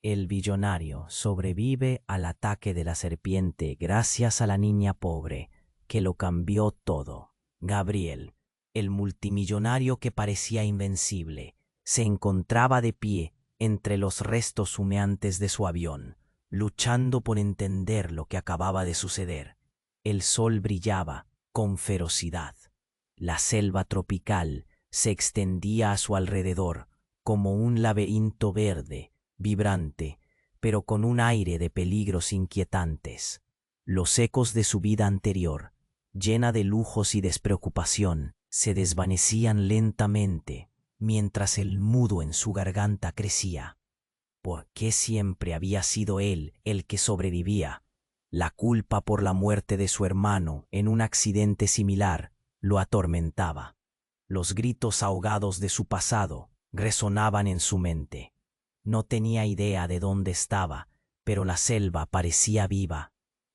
El billonario sobrevive al ataque de la serpiente gracias a la niña pobre, que lo cambió todo. Gabriel, el multimillonario que parecía invencible, se encontraba de pie entre los restos humeantes de su avión, luchando por entender lo que acababa de suceder. El sol brillaba con ferocidad. La selva tropical se extendía a su alrededor como un laberinto verde, vibrante, pero con un aire de peligros inquietantes. Los ecos de su vida anterior, llena de lujos y despreocupación, se desvanecían lentamente, mientras el mudo en su garganta crecía. ¿Por qué siempre había sido él el que sobrevivía? La culpa por la muerte de su hermano en un accidente similar lo atormentaba. Los gritos ahogados de su pasado resonaban en su mente. No tenía idea de dónde estaba, pero la selva parecía viva.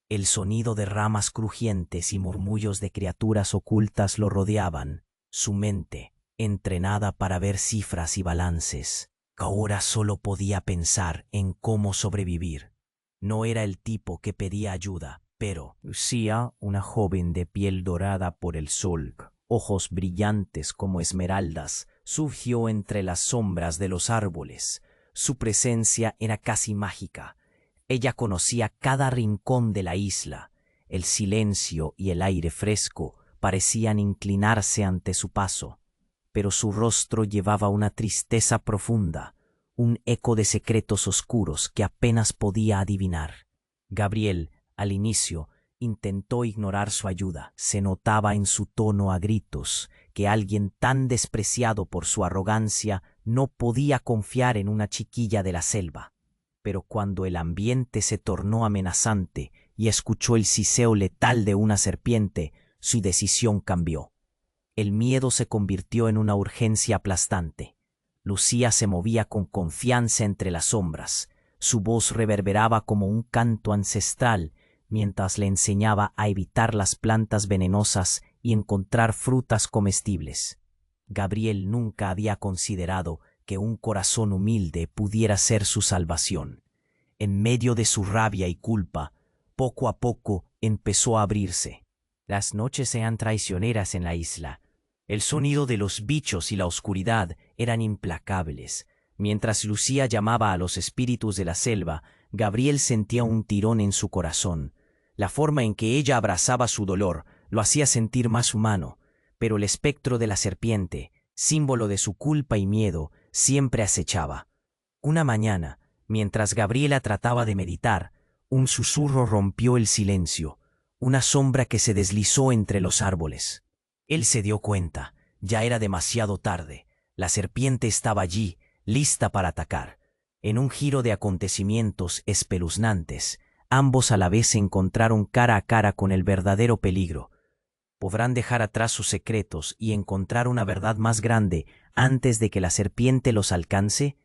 El sonido de ramas crujientes y murmullos de criaturas ocultas lo rodeaban. Su mente, entrenada para ver cifras y balances, ahora solo podía pensar en cómo sobrevivir. No era el tipo que pedía ayuda, pero Lucía, una joven de piel dorada por el sol, ojos brillantes como esmeraldas, surgió entre las sombras de los árboles. Su presencia era casi mágica. Ella conocía cada rincón de la isla. El silencio y el aire fresco parecían inclinarse ante su paso, pero su rostro llevaba una tristeza profunda, un eco de secretos oscuros que apenas podía adivinar. Gabriel, al inicio, intentó ignorar su ayuda. Se notaba en su tono a gritos que alguien tan despreciado por su arrogancia no podía confiar en una chiquilla de la selva. Pero cuando el ambiente se tornó amenazante y escuchó el siseo letal de una serpiente, su decisión cambió. El miedo se convirtió en una urgencia aplastante. Lucía se movía con confianza entre las sombras. Su voz reverberaba como un canto ancestral mientras le enseñaba a evitar las plantas venenosas y encontrar frutas comestibles. Gabriel nunca había considerado que un corazón humilde pudiera ser su salvación. En medio de su rabia y culpa, poco a poco empezó a abrirse. Las noches eran traicioneras en la isla. El sonido de los bichos y la oscuridad eran implacables. Mientras Lucía llamaba a los espíritus de la selva, Gabriel sentía un tirón en su corazón. La forma en que ella abrazaba su dolor lo hacía sentir más humano, pero el espectro de la serpiente, símbolo de su culpa y miedo, siempre acechaba. Una mañana, mientras Gabriela trataba de meditar, un susurro rompió el silencio, una sombra que se deslizó entre los árboles. Él se dio cuenta, ya era demasiado tarde. La serpiente estaba allí, lista para atacar. En un giro de acontecimientos espeluznantes, ambos a la vez se encontraron cara a cara con el verdadero peligro. ¿Podrán dejar atrás sus secretos y encontrar una verdad más grande antes de que la serpiente los alcance?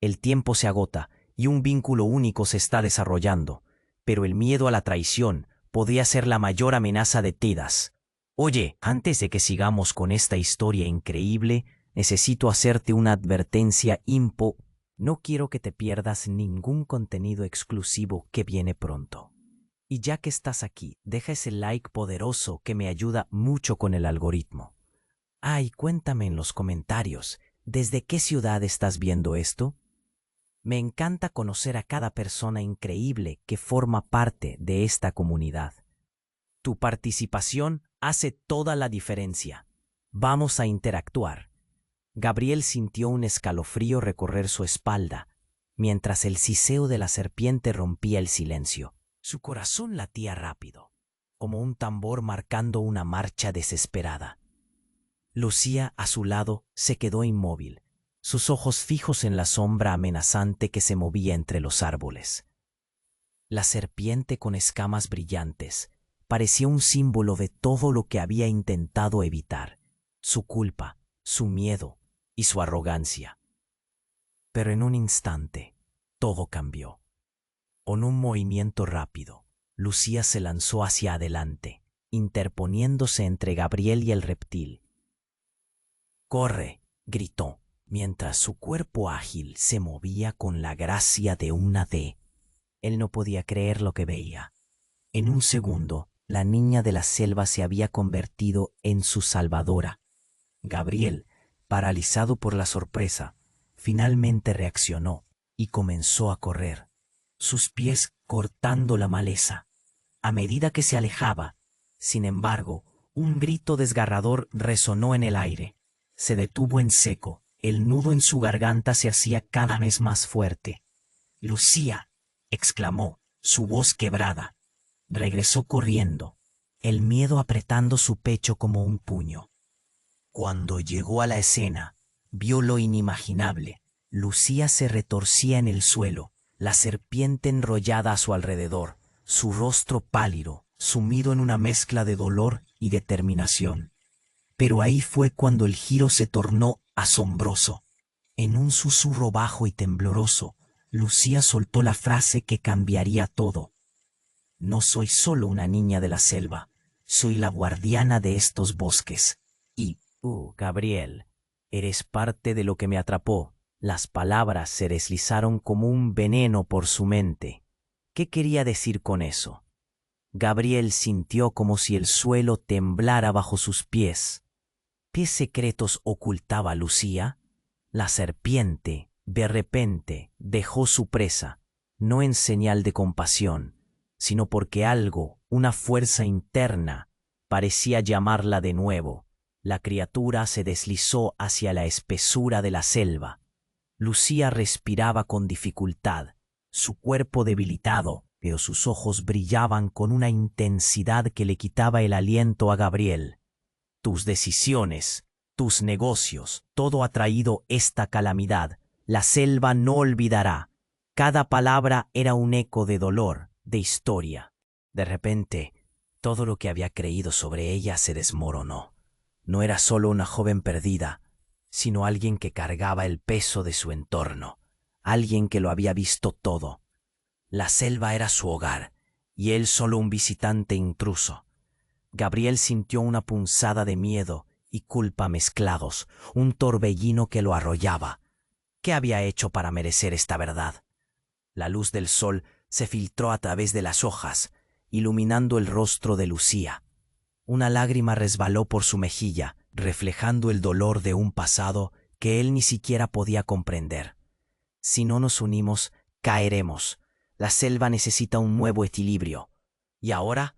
El tiempo se agota y un vínculo único se está desarrollando, pero el miedo a la traición podría ser la mayor amenaza de todas. Oye, antes de que sigamos con esta historia increíble, necesito hacerte una advertencia No quiero que te pierdas ningún contenido exclusivo que viene pronto. Y ya que estás aquí, deja ese like poderoso que me ayuda mucho con el algoritmo. Y cuéntame en los comentarios, ¿desde qué ciudad estás viendo esto? Me encanta conocer a cada persona increíble que forma parte de esta comunidad. Tu participación hace toda la diferencia. Vamos a interactuar. Gabriel sintió un escalofrío recorrer su espalda, mientras el siseo de la serpiente rompía el silencio. Su corazón latía rápido, como un tambor marcando una marcha desesperada. Lucía, a su lado, se quedó inmóvil, sus ojos fijos en la sombra amenazante que se movía entre los árboles. La serpiente con escamas brillantes parecía un símbolo de todo lo que había intentado evitar, su culpa, su miedo y su arrogancia. Pero en un instante, todo cambió. Con un movimiento rápido, Lucía se lanzó hacia adelante, interponiéndose entre Gabriel y el reptil. «¡Corre!», gritó, mientras su cuerpo ágil se movía con la gracia de una D. Él no podía creer lo que veía. En un segundo, la niña de la selva se había convertido en su salvadora. Gabriel, paralizado por la sorpresa, finalmente reaccionó y comenzó a correr, sus pies cortando la maleza. A medida que se alejaba, sin embargo, un grito desgarrador resonó en el aire. Se detuvo en seco. El nudo en su garganta se hacía cada vez más fuerte. «¡Lucía!», exclamó, su voz quebrada. Regresó corriendo, el miedo apretando su pecho como un puño. Cuando llegó a la escena, vio lo inimaginable. Lucía se retorcía en el suelo, la serpiente enrollada a su alrededor, su rostro pálido, sumido en una mezcla de dolor y determinación. Pero ahí fue cuando el giro se tornó asombroso. En un susurro bajo y tembloroso, Lucía soltó la frase que cambiaría todo. «No soy solo una niña de la selva, soy la guardiana de estos bosques. Y, Gabriel, eres parte de lo que me atrapó». Las palabras se deslizaron como un veneno por su mente. ¿Qué quería decir con eso? Gabriel sintió como si el suelo temblara bajo sus pies. ¿Qué secretos ocultaba Lucía? La serpiente, de repente, dejó su presa, no en señal de compasión, sino porque algo, una fuerza interna, parecía llamarla de nuevo. La criatura se deslizó hacia la espesura de la selva. Lucía respiraba con dificultad, su cuerpo debilitado, pero sus ojos brillaban con una intensidad que le quitaba el aliento a Gabriel. «Tus decisiones, tus negocios, todo ha traído esta calamidad. La selva no olvidará». Cada palabra era un eco de dolor, de historia. De repente, todo lo que había creído sobre ella se desmoronó. No era solo una joven perdida, sino alguien que cargaba el peso de su entorno, alguien que lo había visto todo. La selva era su hogar, y él solo un visitante intruso. Gabriel sintió una punzada de miedo y culpa mezclados, un torbellino que lo arrollaba. ¿Qué había hecho para merecer esta verdad? La luz del sol se filtró a través de las hojas, iluminando el rostro de Lucía. Una lágrima resbaló por su mejilla, reflejando el dolor de un pasado que él ni siquiera podía comprender. «Si no nos unimos, caeremos. La selva necesita un nuevo equilibrio». Y ahora,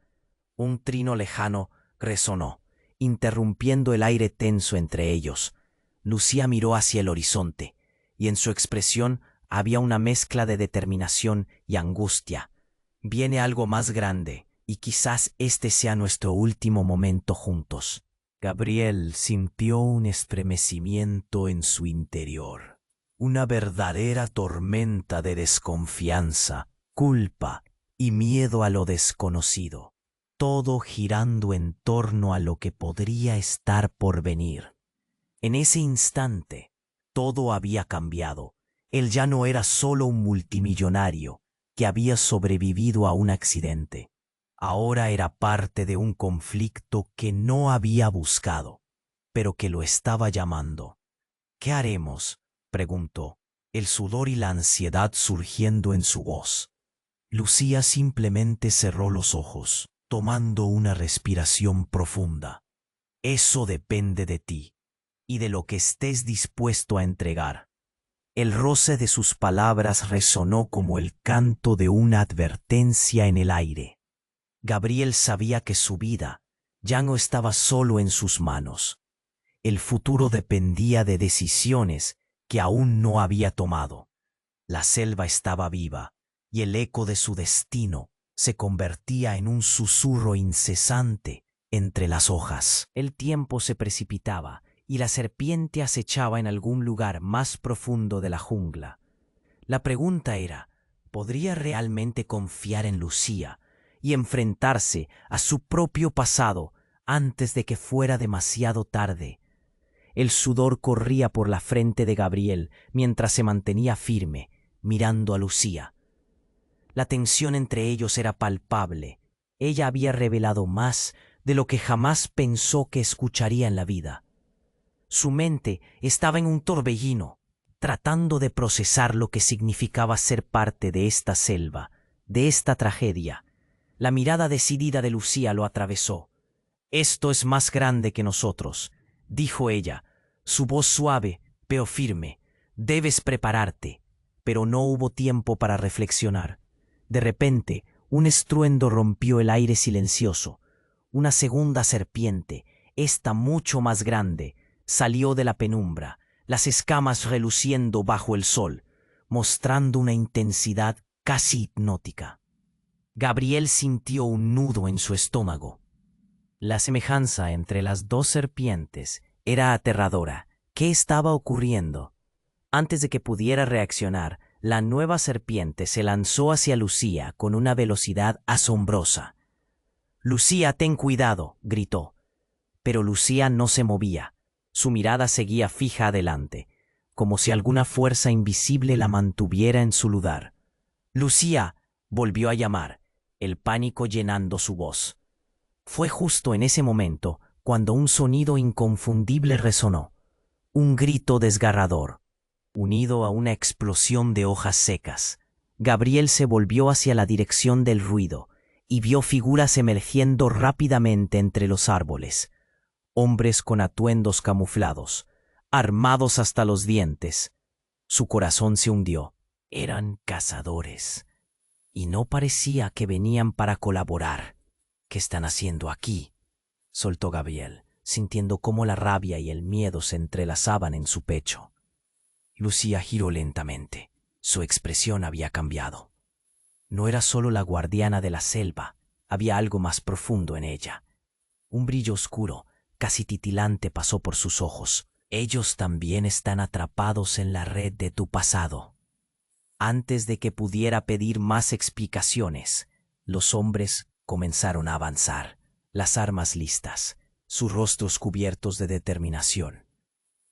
un trino lejano resonó, interrumpiendo el aire tenso entre ellos. Lucía miró hacia el horizonte, y en su expresión había una mezcla de determinación y angustia. «Viene algo más grande, y quizás este sea nuestro último momento juntos». Gabriel sintió un estremecimiento en su interior, una verdadera tormenta de desconfianza, culpa y miedo a lo desconocido, todo girando en torno a lo que podría estar por venir. En ese instante, todo había cambiado. Él ya no era solo un multimillonario que había sobrevivido a un accidente. Ahora era parte de un conflicto que no había buscado, pero que lo estaba llamando. «¿Qué haremos?», preguntó, el sudor y la ansiedad surgiendo en su voz. Lucía simplemente cerró los ojos, tomando una respiración profunda. «Eso depende de ti y de lo que estés dispuesto a entregar». El roce de sus palabras resonó como el canto de una advertencia en el aire. Gabriel sabía que su vida ya no estaba solo en sus manos. El futuro dependía de decisiones que aún no había tomado. La selva estaba viva, y el eco de su destino se convertía en un susurro incesante entre las hojas. El tiempo se precipitaba, y la serpiente acechaba en algún lugar más profundo de la jungla. La pregunta era, ¿podría realmente confiar en Lucía y enfrentarse a su propio pasado antes de que fuera demasiado tarde? El sudor corría por la frente de Gabriel mientras se mantenía firme, mirando a Lucía. La tensión entre ellos era palpable. Ella había revelado más de lo que jamás pensó que escucharía en la vida. Su mente estaba en un torbellino, tratando de procesar lo que significaba ser parte de esta selva, de esta tragedia. La mirada decidida de Lucía lo atravesó. «Esto es más grande que nosotros», dijo ella, su voz suave pero firme. «Debes prepararte». Pero no hubo tiempo para reflexionar. De repente, un estruendo rompió el aire silencioso. Una segunda serpiente, esta mucho más grande, salió de la penumbra, las escamas reluciendo bajo el sol, mostrando una intensidad casi hipnótica. Gabriel sintió un nudo en su estómago. La semejanza entre las dos serpientes era aterradora. ¿Qué estaba ocurriendo? Antes de que pudiera reaccionar, la nueva serpiente se lanzó hacia Lucía con una velocidad asombrosa. «Lucía, ten cuidado», gritó. Pero Lucía no se movía. Su mirada seguía fija adelante, como si alguna fuerza invisible la mantuviera en su lugar. «Lucía», volvió a llamar, el pánico llenando su voz. Fue justo en ese momento cuando un sonido inconfundible resonó, un grito desgarrador, unido a una explosión de hojas secas. Gabriel se volvió hacia la dirección del ruido y vio figuras emergiendo rápidamente entre los árboles. Hombres con atuendos camuflados, armados hasta los dientes. Su corazón se hundió. Eran cazadores. Y no parecía que venían para colaborar. «¿Qué están haciendo aquí?», soltó Gabriel, sintiendo cómo la rabia y el miedo se entrelazaban en su pecho. Lucía giró lentamente. Su expresión había cambiado. No era solo la guardiana de la selva, había algo más profundo en ella. Un brillo oscuro, casi titilante, pasó por sus ojos. «Ellos también están atrapados en la red de tu pasado». Antes de que pudiera pedir más explicaciones, los hombres comenzaron a avanzar, las armas listas, sus rostros cubiertos de determinación.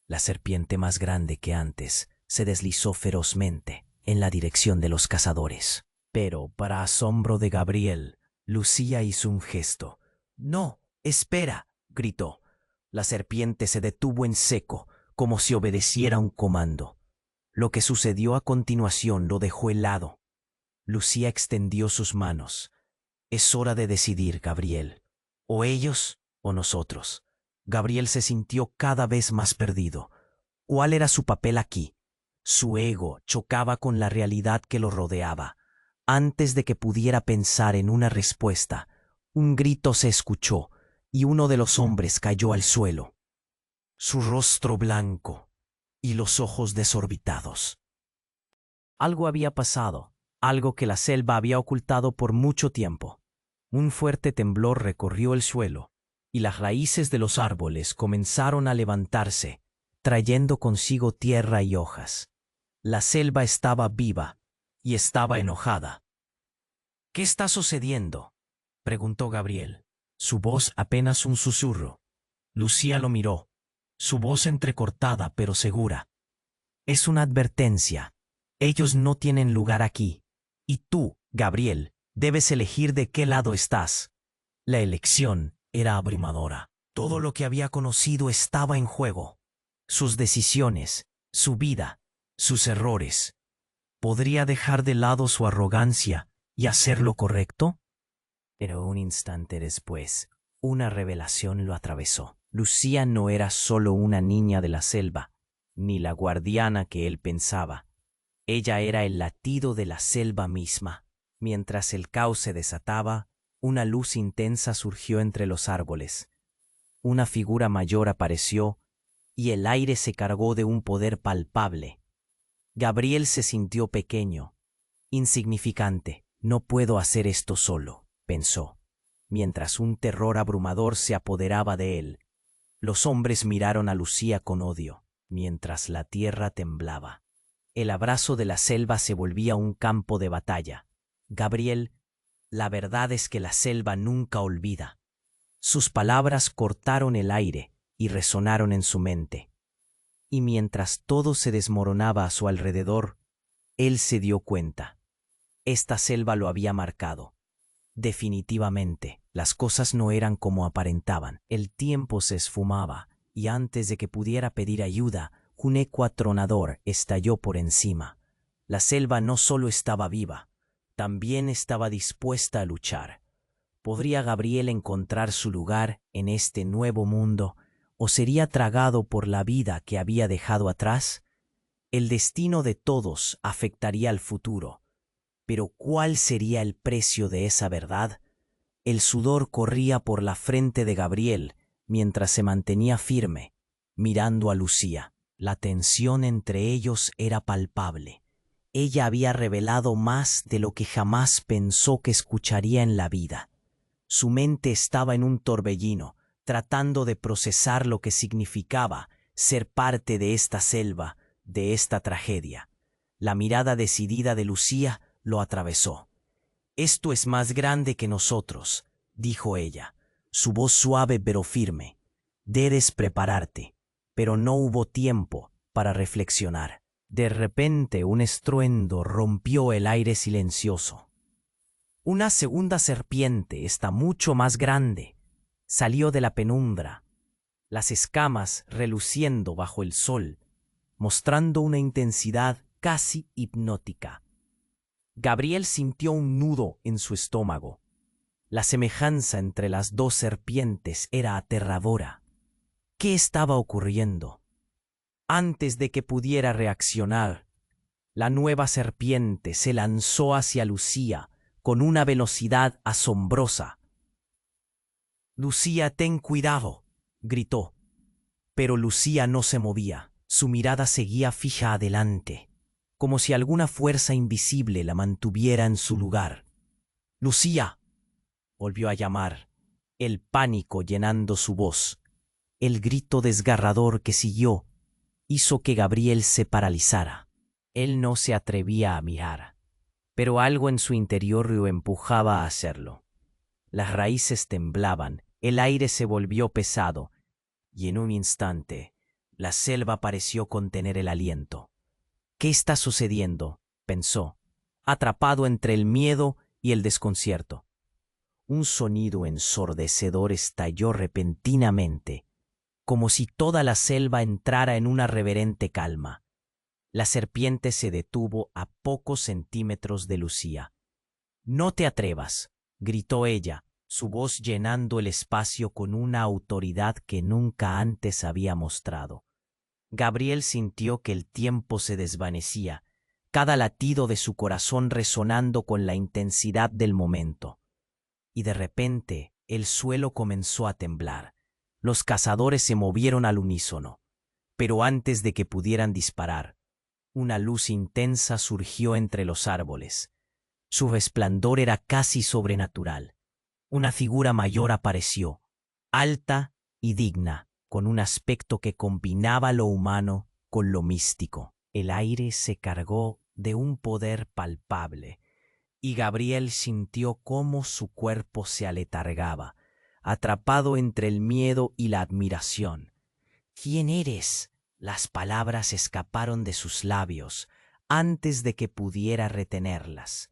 La serpiente más grande que antes se deslizó ferozmente en la dirección de los cazadores. Pero, para asombro de Gabriel, Lucía hizo un gesto. «No, espera», gritó. La serpiente se detuvo en seco, como si obedeciera un comando. Lo que sucedió a continuación lo dejó helado. Lucía extendió sus manos. «Es hora de decidir, Gabriel. O ellos o nosotros». Gabriel se sintió cada vez más perdido. ¿Cuál era su papel aquí? Su ego chocaba con la realidad que lo rodeaba. Antes de que pudiera pensar en una respuesta, un grito se escuchó y uno de los hombres cayó al suelo. Su rostro blanco y los ojos desorbitados. Algo había pasado, algo que la selva había ocultado por mucho tiempo. Un fuerte temblor recorrió el suelo, y las raíces de los árboles comenzaron a levantarse, trayendo consigo tierra y hojas. La selva estaba viva y estaba enojada. «¿Qué está sucediendo?», preguntó Gabriel, su voz apenas un susurro. Lucía lo miró, su voz entrecortada pero segura. «Es una advertencia. Ellos no tienen lugar aquí. Y tú, Gabriel, debes elegir de qué lado estás». La elección era abrumadora. Todo lo que había conocido estaba en juego. Sus decisiones, su vida, sus errores. ¿Podría dejar de lado su arrogancia y hacer lo correcto? Pero un instante después, una revelación lo atravesó. Lucía no era solo una niña de la selva, ni la guardiana que él pensaba. Ella era el latido de la selva misma. Mientras el caos se desataba, una luz intensa surgió entre los árboles. Una figura mayor apareció y el aire se cargó de un poder palpable. Gabriel se sintió pequeño, insignificante. «No puedo hacer esto solo», pensó, mientras un terror abrumador se apoderaba de él. Los hombres miraron a Lucía con odio, mientras la tierra temblaba. El abrazo de la selva se volvía un campo de batalla. «Gabriel, la verdad es que la selva nunca olvida». Sus palabras cortaron el aire y resonaron en su mente. Y mientras todo se desmoronaba a su alrededor, él se dio cuenta. Esta selva lo había marcado. Definitivamente, las cosas no eran como aparentaban. El tiempo se esfumaba y antes de que pudiera pedir ayuda, un eco atronador estalló por encima. La selva no solo estaba viva, también estaba dispuesta a luchar. ¿Podría Gabriel encontrar su lugar en este nuevo mundo o sería tragado por la vida que había dejado atrás? El destino de todos afectaría al futuro, pero ¿cuál sería el precio de esa verdad? El sudor corría por la frente de Gabriel mientras se mantenía firme, mirando a Lucía. La tensión entre ellos era palpable. Ella había revelado más de lo que jamás pensó que escucharía en la vida. Su mente estaba en un torbellino, tratando de procesar lo que significaba ser parte de esta selva, de esta tragedia. La mirada decidida de Lucía lo atravesó. «Esto es más grande que nosotros», dijo ella, su voz suave pero firme. «Debes prepararte». Pero no hubo tiempo para reflexionar. De repente un estruendo rompió el aire silencioso. Una segunda serpiente, esta mucho más grande, salió de la penumbra, las escamas reluciendo bajo el sol, mostrando una intensidad casi hipnótica. Gabriel sintió un nudo en su estómago. La semejanza entre las dos serpientes era aterradora. ¿Qué estaba ocurriendo? Antes de que pudiera reaccionar, la nueva serpiente se lanzó hacia Lucía con una velocidad asombrosa. «Lucía, ten cuidado», gritó. Pero Lucía no se movía. Su mirada seguía fija adelante, como si alguna fuerza invisible la mantuviera en su lugar. «Lucía», volvió a llamar, el pánico llenando su voz. El grito desgarrador que siguió hizo que Gabriel se paralizara. Él no se atrevía a mirar, pero algo en su interior lo empujaba a hacerlo. Las raíces temblaban, el aire se volvió pesado, y en un instante la selva pareció contener el aliento. «¿Qué está sucediendo?», pensó, atrapado entre el miedo y el desconcierto. Un sonido ensordecedor estalló repentinamente, como si toda la selva entrara en una reverente calma. La serpiente se detuvo a pocos centímetros de Lucía. «No te atrevas», gritó ella, su voz llenando el espacio con una autoridad que nunca antes había mostrado. Gabriel sintió que el tiempo se desvanecía, cada latido de su corazón resonando con la intensidad del momento. Y de repente el suelo comenzó a temblar. Los cazadores se movieron al unísono, pero antes de que pudieran disparar, una luz intensa surgió entre los árboles. Su resplandor era casi sobrenatural. Una figura mayor apareció, alta y digna, con un aspecto que combinaba lo humano con lo místico. El aire se cargó de un poder palpable, y Gabriel sintió cómo su cuerpo se aletargaba, atrapado entre el miedo y la admiración. «¿Quién eres?», las palabras escaparon de sus labios antes de que pudiera retenerlas.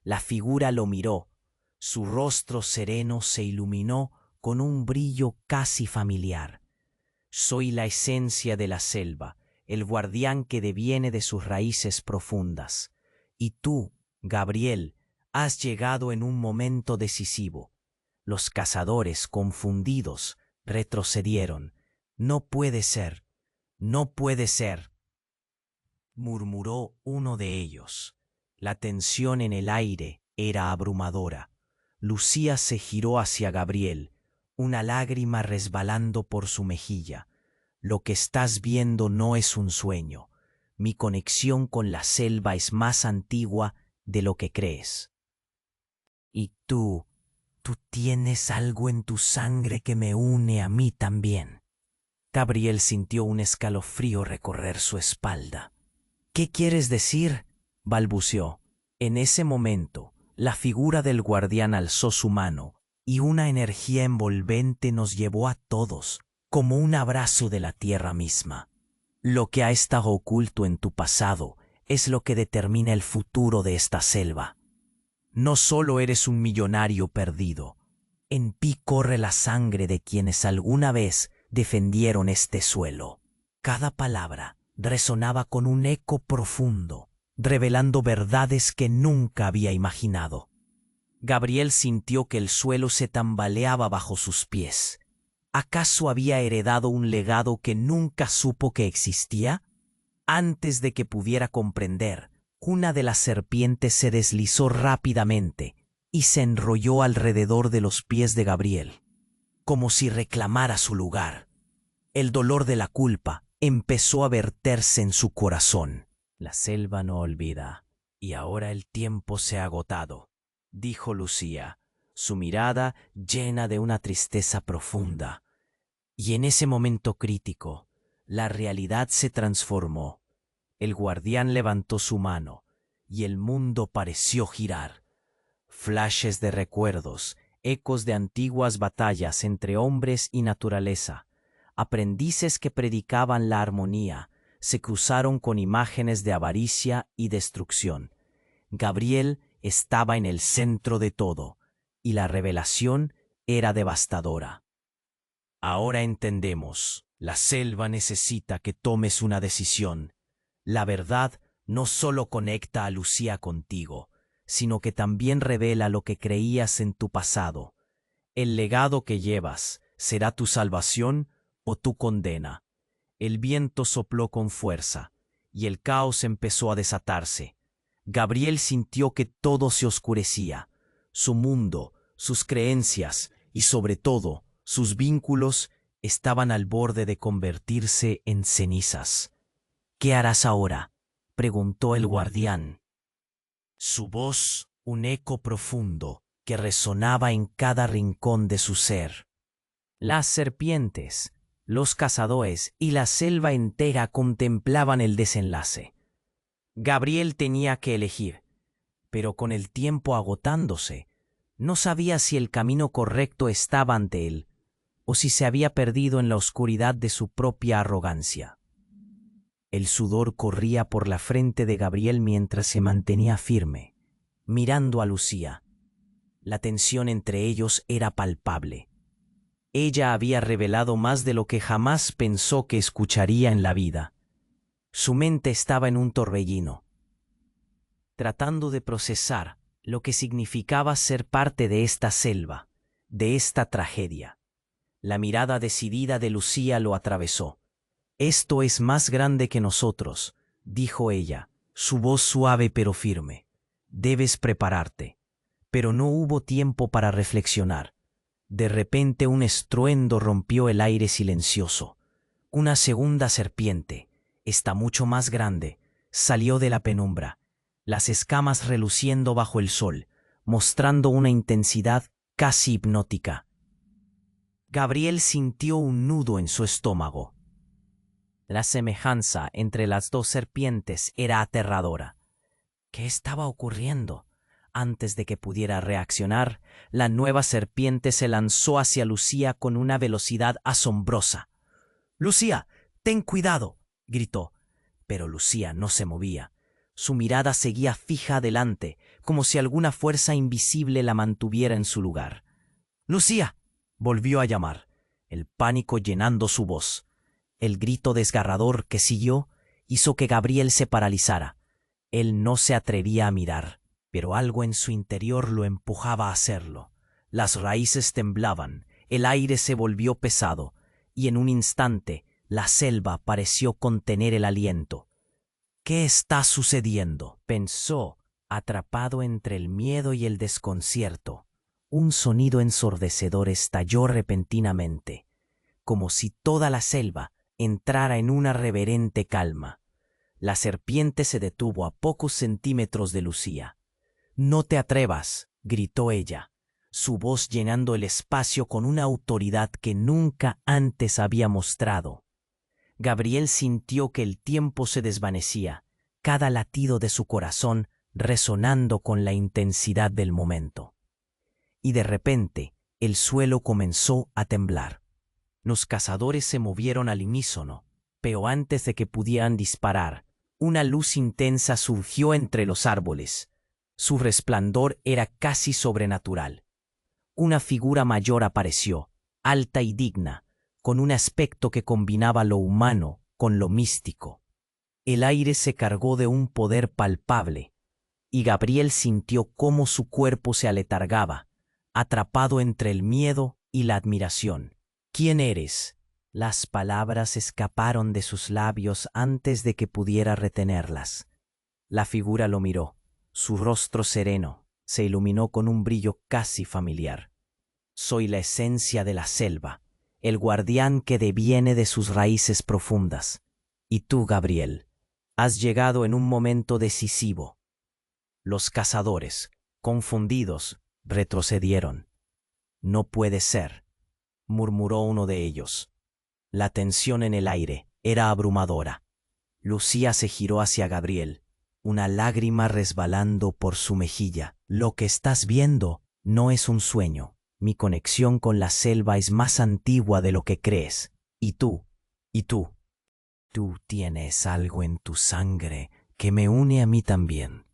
La figura lo miró, su rostro sereno se iluminó con un brillo casi familiar. «Soy la esencia de la selva, el guardián que deviene de sus raíces profundas. Y tú, Gabriel, has llegado en un momento decisivo». Los cazadores, confundidos, retrocedieron. «No puede ser, no puede ser», murmuró uno de ellos. La tensión en el aire era abrumadora. Lucía se giró hacia Gabriel, una lágrima resbalando por su mejilla. «Lo que estás viendo no es un sueño. Mi conexión con la selva es más antigua de lo que crees. Y tú tienes algo en tu sangre que me une a mí también». Gabriel sintió un escalofrío recorrer su espalda. «¿Qué quieres decir?», balbuceó. En ese momento, la figura del guardián alzó su mano y una energía envolvente nos llevó a todos, como un abrazo de la tierra misma. «Lo que ha estado oculto en tu pasado es lo que determina el futuro de esta selva. No solo eres un millonario perdido, en ti corre la sangre de quienes alguna vez defendieron este suelo. Cada palabra resonaba con un eco profundo, revelando verdades que nunca había imaginado. Gabriel sintió que el suelo se tambaleaba bajo sus pies. ¿Acaso había heredado un legado que nunca supo que existía? Antes de que pudiera comprender, una de las serpientes se deslizó rápidamente y se enrolló alrededor de los pies de Gabriel, como si reclamara su lugar. El dolor de la culpa empezó a verterse en su corazón. La selva no olvida, y ahora el tiempo se ha agotado, dijo Lucía, su mirada llena de una tristeza profunda. Y en ese momento crítico, la realidad se transformó. El guardián levantó su mano, y el mundo pareció girar. Flashes de recuerdos, ecos de antiguas batallas entre hombres y naturaleza, aprendices que predicaban la armonía, se cruzaron con imágenes de avaricia y destrucción. Gabriel estaba en el centro de todo, y la revelación era devastadora. Ahora entendemos, la selva necesita que tomes una decisión. La verdad no solo conecta a Lucía contigo, sino que también revela lo que creías en tu pasado. El legado que llevas será tu salvación o tu condena. El viento sopló con fuerza, y el caos empezó a desatarse. Gabriel sintió que todo se oscurecía. Su mundo, sus creencias y sobre todo sus vínculos estaban al borde de convertirse en cenizas. ¿Qué harás ahora?, preguntó el guardián. Su voz, un eco profundo que resonaba en cada rincón de su ser. Las serpientes, los cazadores y la selva entera contemplaban el desenlace. Gabriel tenía que elegir, pero con el tiempo agotándose, no sabía si el camino correcto estaba ante él o si se había perdido en la oscuridad de su propia arrogancia. El sudor corría por la frente de Gabriel mientras se mantenía firme, mirando a Lucía. La tensión entre ellos era palpable. Ella había revelado más de lo que jamás pensó que escucharía en la vida. Su mente estaba en un torbellino, tratando de procesar lo que significaba ser parte de esta selva, de esta tragedia. La mirada decidida de Lucía lo atravesó. «Esto es más grande que nosotros», dijo ella, su voz suave pero firme. «Debes prepararte». Pero no hubo tiempo para reflexionar. De repente un estruendo rompió el aire silencioso. Una segunda serpiente, esta mucho más grande, salió de la penumbra, las escamas reluciendo bajo el sol, mostrando una intensidad casi hipnótica. Gabriel sintió un nudo en su estómago. La semejanza entre las dos serpientes era aterradora. ¿Qué estaba ocurriendo? Antes de que pudiera reaccionar, la nueva serpiente se lanzó hacia Lucía con una velocidad asombrosa. «¡Lucía, ten cuidado!», gritó. Pero Lucía no se movía. Su mirada seguía fija adelante, como si alguna fuerza invisible la mantuviera en su lugar. «¡Lucía!», volvió a llamar, el pánico llenando su voz. El grito desgarrador que siguió hizo que Gabriel se paralizara. Él no se atrevía a mirar, pero algo en su interior lo empujaba a hacerlo. Las raíces temblaban, el aire se volvió pesado, y en un instante la selva pareció contener el aliento. «¿Qué está sucediendo?», pensó, atrapado entre el miedo y el desconcierto. Un sonido ensordecedor estalló repentinamente, como si toda la selva entrara en una reverente calma. La serpiente se detuvo a pocos centímetros de Lucía. «No te atrevas», gritó ella, su voz llenando el espacio con una autoridad que nunca antes había mostrado. Gabriel sintió que el tiempo se desvanecía, cada latido de su corazón resonando con la intensidad del momento. Y de repente, el suelo comenzó a temblar. Los cazadores se movieron al unísono, pero antes de que pudieran disparar, una luz intensa surgió entre los árboles. Su resplandor era casi sobrenatural. Una figura mayor apareció, alta y digna, con un aspecto que combinaba lo humano con lo místico. El aire se cargó de un poder palpable, y Gabriel sintió cómo su cuerpo se aletargaba, atrapado entre el miedo y la admiración. ¿Quién eres? Las palabras escaparon de sus labios antes de que pudiera retenerlas. La figura lo miró. Su rostro sereno se iluminó con un brillo casi familiar. Soy la esencia de la selva, el guardián que deviene de sus raíces profundas. Y tú, Gabriel, has llegado en un momento decisivo. Los cazadores, confundidos, retrocedieron. No puede ser, murmuró uno de ellos. La tensión en el aire era abrumadora. Lucía se giró hacia Gabriel, una lágrima resbalando por su mejilla. Lo que estás viendo no es un sueño. Mi conexión con la selva es más antigua de lo que crees. Y tú tienes algo en tu sangre que me une a mí también.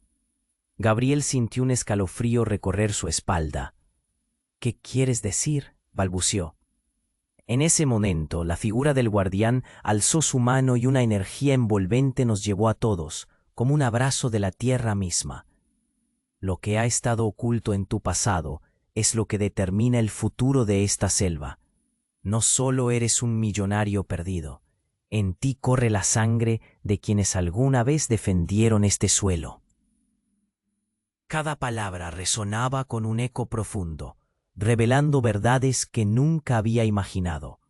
Gabriel sintió un escalofrío recorrer su espalda. ¿Qué quieres decir?, balbuceó. En ese momento, la figura del guardián alzó su mano y una energía envolvente nos llevó a todos, como un abrazo de la tierra misma. Lo que ha estado oculto en tu pasado es lo que determina el futuro de esta selva. No solo eres un millonario perdido, en ti corre la sangre de quienes alguna vez defendieron este suelo. Cada palabra resonaba con un eco profundo, revelando verdades que nunca había imaginado.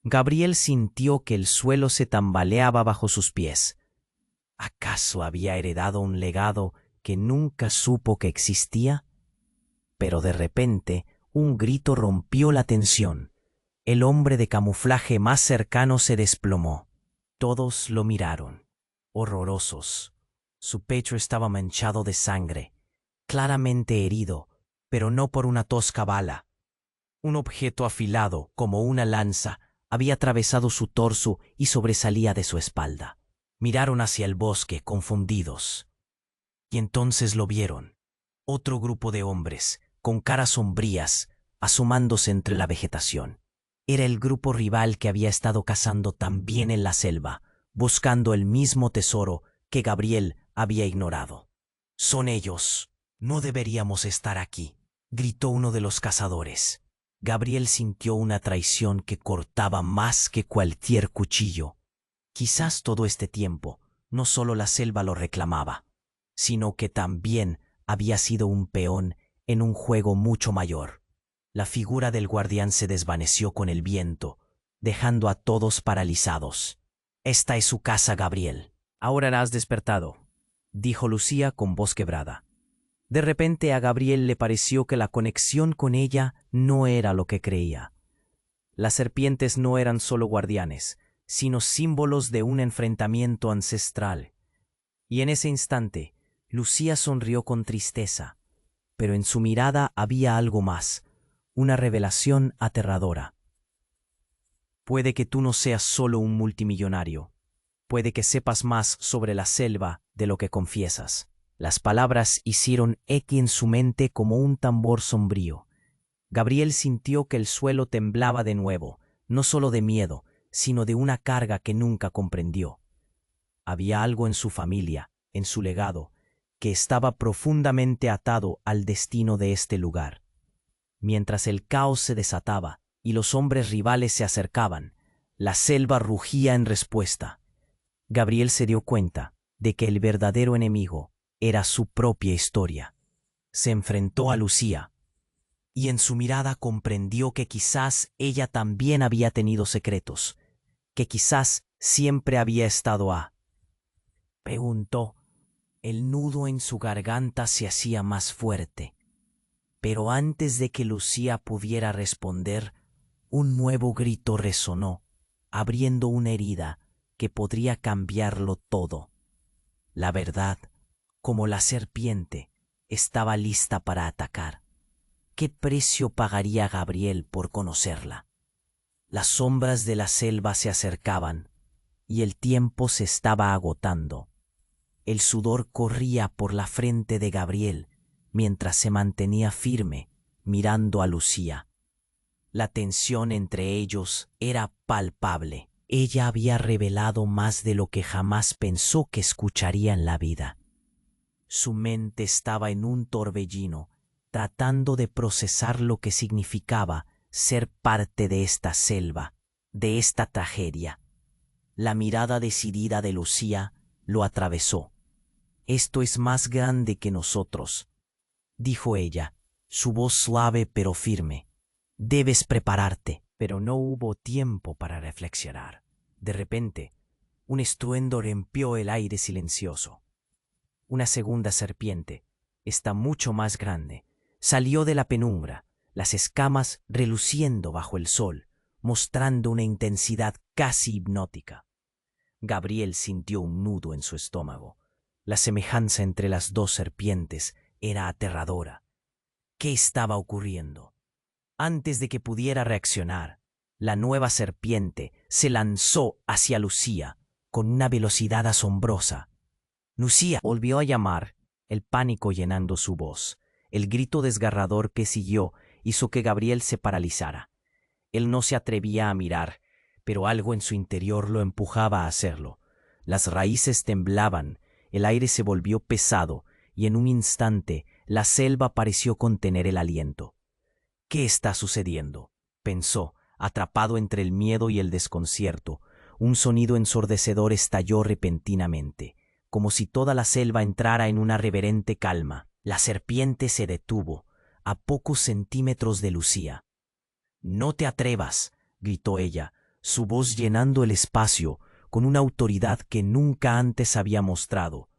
Gabriel sintió que el suelo se tambaleaba bajo sus pies. ¿Acaso había heredado un legado que nunca supo que existía? Pero de repente, un grito rompió la tensión. El hombre de camuflaje más cercano se desplomó. Todos lo miraron, horrorosos. Su pecho estaba manchado de sangre, claramente herido, pero no por una tosca bala. Un objeto afilado, como una lanza, había atravesado su torso y sobresalía de su espalda. Miraron hacia el bosque, confundidos. Y entonces lo vieron. Otro grupo de hombres, con caras sombrías, asomándose entre la vegetación. Era el grupo rival que había estado cazando también en la selva, buscando el mismo tesoro que Gabriel había ignorado. «Son ellos. No deberíamos estar aquí», gritó uno de los cazadores. Gabriel sintió una traición que cortaba más que cualquier cuchillo. Quizás todo este tiempo no solo la selva lo reclamaba, sino que también había sido un peón en un juego mucho mayor. La figura del guardián se desvaneció con el viento, dejando a todos paralizados. «Esta es su casa, Gabriel. Ahora has despertado», dijo Lucía con voz quebrada. De repente a Gabriel le pareció que la conexión con ella no era lo que creía. Las serpientes no eran solo guardianes, sino símbolos de un enfrentamiento ancestral. Y en ese instante, Lucía sonrió con tristeza, pero en su mirada había algo más, una revelación aterradora. Puede que tú no seas solo un multimillonario. Puede que sepas más sobre la selva de lo que confiesas. Las palabras hicieron eco en su mente como un tambor sombrío. Gabriel sintió que el suelo temblaba de nuevo, no solo de miedo, sino de una carga que nunca comprendió. Había algo en su familia, en su legado, que estaba profundamente atado al destino de este lugar. Mientras el caos se desataba y los hombres rivales se acercaban, la selva rugía en respuesta. Gabriel se dio cuenta de que el verdadero enemigo era su propia historia. Se enfrentó a Lucía, y en su mirada comprendió que quizás ella también había tenido secretos, que quizás siempre había estado preguntó. El nudo en su garganta se hacía más fuerte. Pero antes de que Lucía pudiera responder, un nuevo grito resonó, abriendo una herida que podría cambiarlo todo. La verdad, como la serpiente, estaba lista para atacar. ¿Qué precio pagaría Gabriel por conocerla? Las sombras de la selva se acercaban, y el tiempo se estaba agotando. El sudor corría por la frente de Gabriel, mientras se mantenía firme, mirando a Lucía. La tensión entre ellos era palpable. Ella había revelado más de lo que jamás pensó que escucharía en la vida. Su mente estaba en un torbellino, tratando de procesar lo que significaba ser parte de esta selva, de esta tragedia. La mirada decidida de Lucía lo atravesó. «Esto es más grande que nosotros», dijo ella, su voz suave pero firme. «Debes prepararte». Pero no hubo tiempo para reflexionar. De repente, un estruendo rompió el aire silencioso. Una segunda serpiente, esta mucho más grande, salió de la penumbra, las escamas reluciendo bajo el sol, mostrando una intensidad casi hipnótica. Gabriel sintió un nudo en su estómago. La semejanza entre las dos serpientes era aterradora. ¿Qué estaba ocurriendo? Antes de que pudiera reaccionar, la nueva serpiente se lanzó hacia Lucía con una velocidad asombrosa. «Lucía», volvió a llamar, el pánico llenando su voz. El grito desgarrador que siguió hizo que Gabriel se paralizara. Él no se atrevía a mirar, pero algo en su interior lo empujaba a hacerlo. Las raíces temblaban, el aire se volvió pesado y en un instante la selva pareció contener el aliento. «¿Qué está sucediendo?», pensó, atrapado entre el miedo y el desconcierto. Un sonido ensordecedor estalló repentinamente, como si toda la selva entrara en una reverente calma. La serpiente se detuvo, a pocos centímetros de Lucía. «No te atrevas», gritó ella, su voz llenando el espacio con una autoridad que nunca antes había mostrado.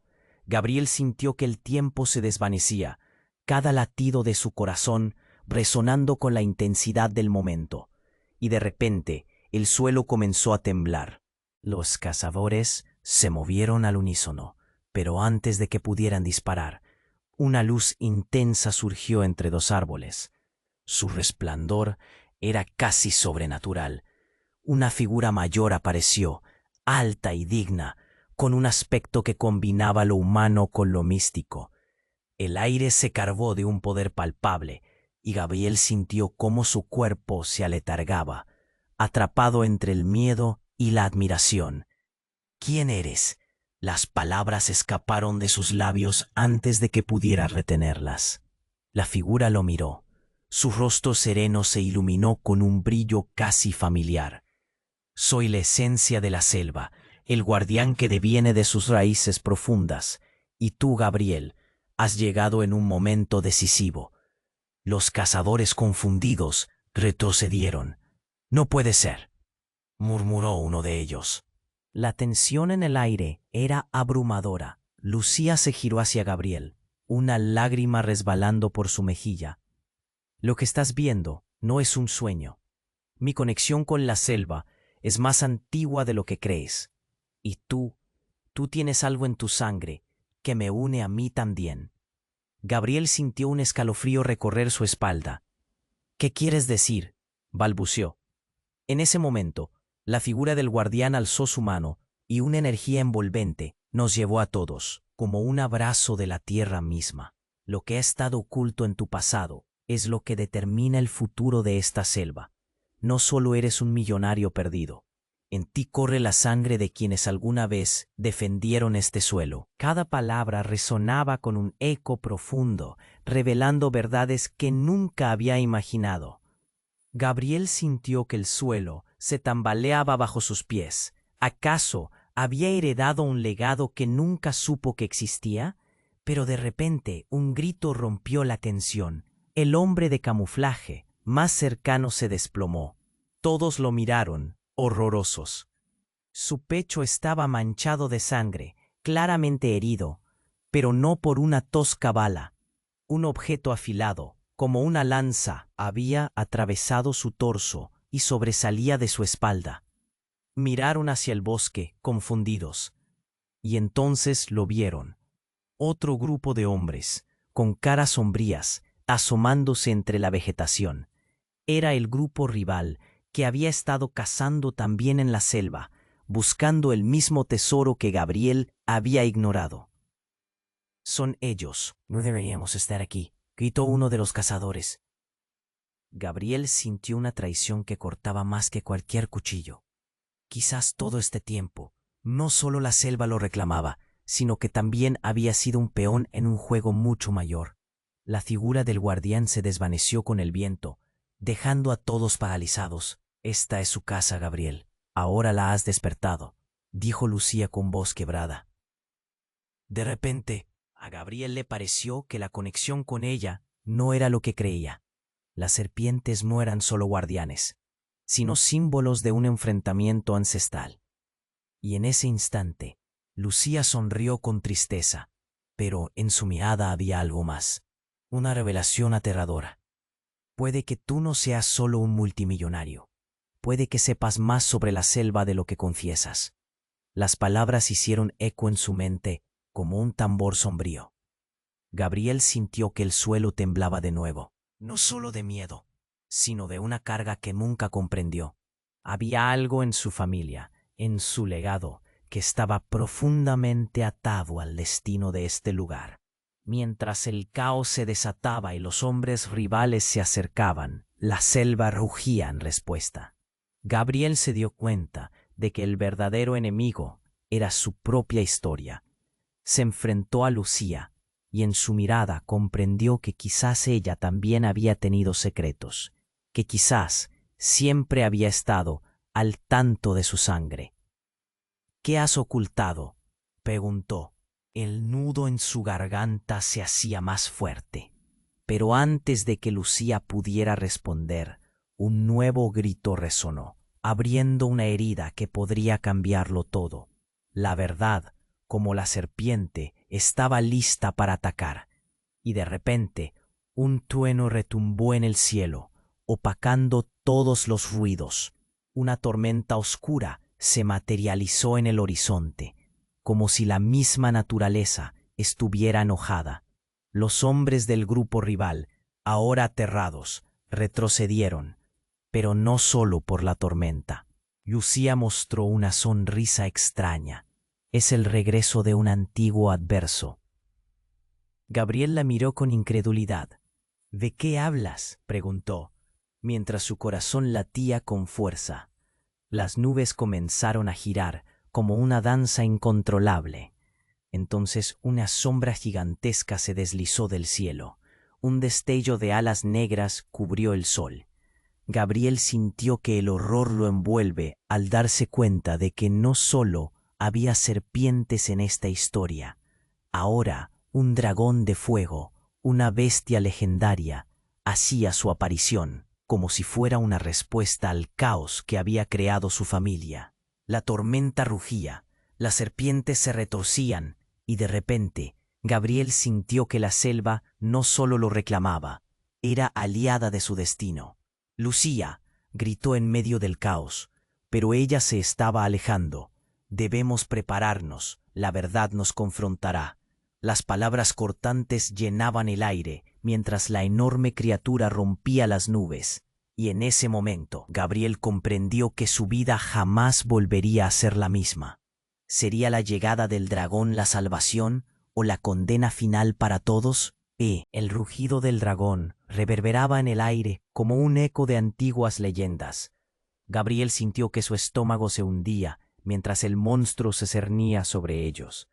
Gabriel sintió que el tiempo se desvanecía, cada latido de su corazón resonando con la intensidad del momento, y de repente el suelo comenzó a temblar. Los cazadores se movieron al unísono, pero antes de que pudieran disparar, una luz intensa surgió entre dos árboles. Su resplandor era casi sobrenatural. Una figura mayor apareció, alta y digna, con un aspecto que combinaba lo humano con lo místico. El aire se cargó de un poder palpable, y Gabriel sintió cómo su cuerpo se aletargaba, atrapado entre el miedo y la admiración. «¿Quién eres?», las palabras escaparon de sus labios antes de que pudiera retenerlas. La figura lo miró. Su rostro sereno se iluminó con un brillo casi familiar. «Soy la esencia de la selva, el guardián que deviene de sus raíces profundas, y tú, Gabriel, has llegado en un momento decisivo». Los cazadores confundidos retrocedieron. «No puede ser», murmuró uno de ellos. La tensión en el aire era abrumadora. Lucía se giró hacia Gabriel, una lágrima resbalando por su mejilla. «Lo que estás viendo no es un sueño. Mi conexión con la selva es más antigua de lo que crees. Y tú tienes algo en tu sangre que me une a mí también». Gabriel sintió un escalofrío recorrer su espalda. «¿Qué quieres decir?», balbuceó. En ese momento, la figura del guardián alzó su mano y una energía envolvente nos llevó a todos, como un abrazo de la tierra misma. «Lo que ha estado oculto en tu pasado es lo que determina el futuro de esta selva. No solo eres un millonario perdido. En ti corre la sangre de quienes alguna vez defendieron este suelo». Cada palabra resonaba con un eco profundo, revelando verdades que nunca había imaginado. Gabriel sintió que el suelo se tambaleaba bajo sus pies. ¿Acaso había heredado un legado que nunca supo que existía? Pero de repente un grito rompió la tensión. El hombre de camuflaje más cercano se desplomó. Todos lo miraron, horrorosos. Su pecho estaba manchado de sangre, claramente herido, pero no por una tosca bala. Un objeto afilado, como una lanza, había atravesado su torso y sobresalía de su espalda. Miraron hacia el bosque, confundidos, y entonces lo vieron. Otro grupo de hombres, con caras sombrías, asomándose entre la vegetación. Era el grupo rival que había estado cazando también en la selva, buscando el mismo tesoro que Gabriel había ignorado. «Son ellos. No deberíamos estar aquí», gritó uno de los cazadores. Gabriel sintió una traición que cortaba más que cualquier cuchillo. Quizás todo este tiempo, no solo la selva lo reclamaba, sino que también había sido un peón en un juego mucho mayor. La figura del guardián se desvaneció con el viento, dejando a todos paralizados. «Esta es su casa, Gabriel. Ahora la has despertado», dijo Lucía con voz quebrada. De repente, a Gabriel le pareció que la conexión con ella no era lo que creía. Las serpientes no eran solo guardianes, sino símbolos de un enfrentamiento ancestral. Y en ese instante, Lucía sonrió con tristeza, pero en su mirada había algo más, una revelación aterradora. Puede que tú no seas solo un multimillonario. Puede que sepas más sobre la selva de lo que confiesas. Las palabras hicieron eco en su mente como un tambor sombrío. Gabriel sintió que el suelo temblaba de nuevo, no solo de miedo, sino de una carga que nunca comprendió. Había algo en su familia, en su legado, que estaba profundamente atado al destino de este lugar. Mientras el caos se desataba y los hombres rivales se acercaban, la selva rugía en respuesta. Gabriel se dio cuenta de que el verdadero enemigo era su propia historia. Se enfrentó a Lucía y en su mirada comprendió que quizás ella también había tenido secretos, que quizás siempre había estado al tanto de su sangre. «¿Qué has ocultado?», preguntó. El nudo en su garganta se hacía más fuerte. Pero antes de que Lucía pudiera responder, un nuevo grito resonó, abriendo una herida que podría cambiarlo todo. La verdad, como la serpiente, estaba lista para atacar. Y de repente, un trueno retumbó en el cielo, opacando todos los ruidos. Una tormenta oscura se materializó en el horizonte, como si la misma naturaleza estuviera enojada. Los hombres del grupo rival, ahora aterrados, retrocedieron, pero no solo por la tormenta. Lucía mostró una sonrisa extraña. Es el regreso de un antiguo adverso. Gabriel la miró con incredulidad. «¿De qué hablas?», preguntó, mientras su corazón latía con fuerza. Las nubes comenzaron a girar como una danza incontrolable. Entonces una sombra gigantesca se deslizó del cielo. Un destello de alas negras cubrió el sol. Gabriel sintió que el horror lo envuelve al darse cuenta de que no solo había serpientes en esta historia. Ahora un dragón de fuego, una bestia legendaria, hacía su aparición, como si fuera una respuesta al caos que había creado su familia. La tormenta rugía, las serpientes se retorcían, y de repente Gabriel sintió que la selva no solo lo reclamaba, era aliada de su destino. «Lucía», gritó en medio del caos, pero ella se estaba alejando. «Debemos prepararnos, la verdad nos confrontará». Las palabras cortantes llenaban el aire mientras la enorme criatura rompía las nubes. Y en ese momento Gabriel comprendió que su vida jamás volvería a ser la misma. ¿Sería la llegada del dragón la salvación o la condena final para todos? El rugido del dragón reverberaba en el aire como un eco de antiguas leyendas. Gabriel sintió que su estómago se hundía mientras el monstruo se cernía sobre ellos,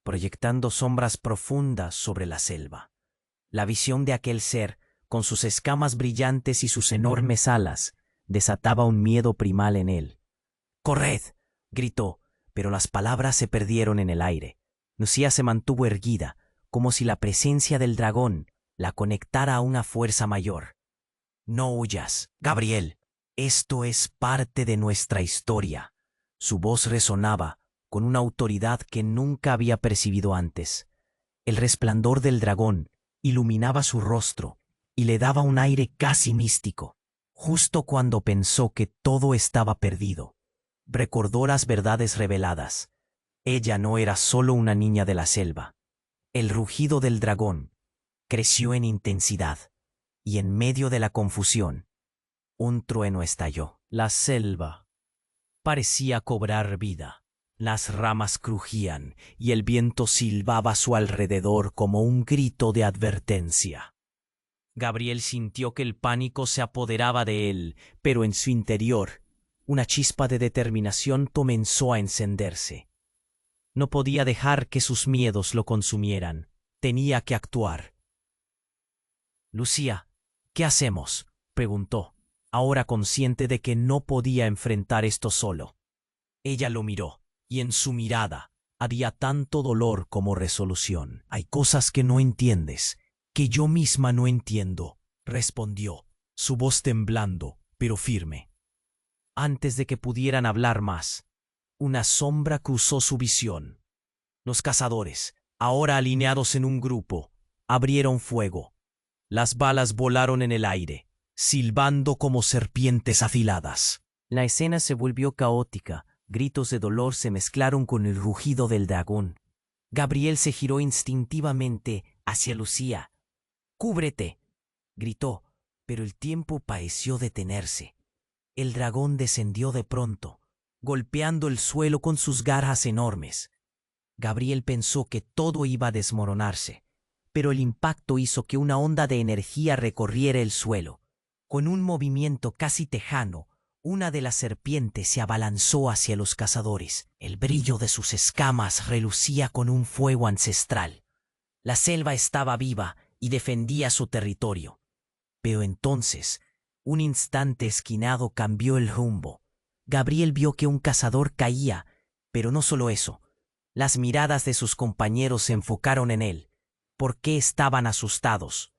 proyectando sombras profundas sobre la selva. La visión de aquel ser, con sus escamas brillantes y sus enormes alas, desataba un miedo primal en él. «¡Corred!», gritó, pero las palabras se perdieron en el aire. Lucía se mantuvo erguida, como si la presencia del dragón la conectara a una fuerza mayor. «No huyas, Gabriel. Esto es parte de nuestra historia». Su voz resonaba con una autoridad que nunca había percibido antes. El resplandor del dragón iluminaba su rostro y le daba un aire casi místico. Justo cuando pensó que todo estaba perdido, recordó las verdades reveladas. Ella no era solo una niña de la selva. El rugido del dragón creció en intensidad, y en medio de la confusión, un trueno estalló. La selva parecía cobrar vida. Las ramas crujían y el viento silbaba a su alrededor como un grito de advertencia. Gabriel sintió que el pánico se apoderaba de él, pero en su interior, una chispa de determinación comenzó a encenderse. No podía dejar que sus miedos lo consumieran. Tenía que actuar. «Lucía, ¿qué hacemos?», preguntó, ahora consciente de que no podía enfrentar esto solo. Ella lo miró, y en su mirada había tanto dolor como resolución. «Hay cosas que no entiendes, que yo misma no entiendo», respondió, su voz temblando, pero firme. Antes de que pudieran hablar más, una sombra cruzó su visión. Los cazadores, ahora alineados en un grupo, abrieron fuego. Las balas volaron en el aire, silbando como serpientes afiladas. La escena se volvió caótica. Gritos de dolor se mezclaron con el rugido del dragón. Gabriel se giró instintivamente hacia Lucía. «¡Cúbrete!», gritó, pero el tiempo pareció detenerse. El dragón descendió de pronto, golpeando el suelo con sus garras enormes. Gabriel pensó que todo iba a desmoronarse, pero el impacto hizo que una onda de energía recorriera el suelo. Con un movimiento casi tejano, una de las serpientes se abalanzó hacia los cazadores. El brillo de sus escamas relucía con un fuego ancestral. La selva estaba viva y defendía su territorio. Pero entonces, un instante esquinado cambió el rumbo. Gabriel vio que un cazador caía, pero no solo eso. Las miradas de sus compañeros se enfocaron en él. ¿Por qué estaban asustados?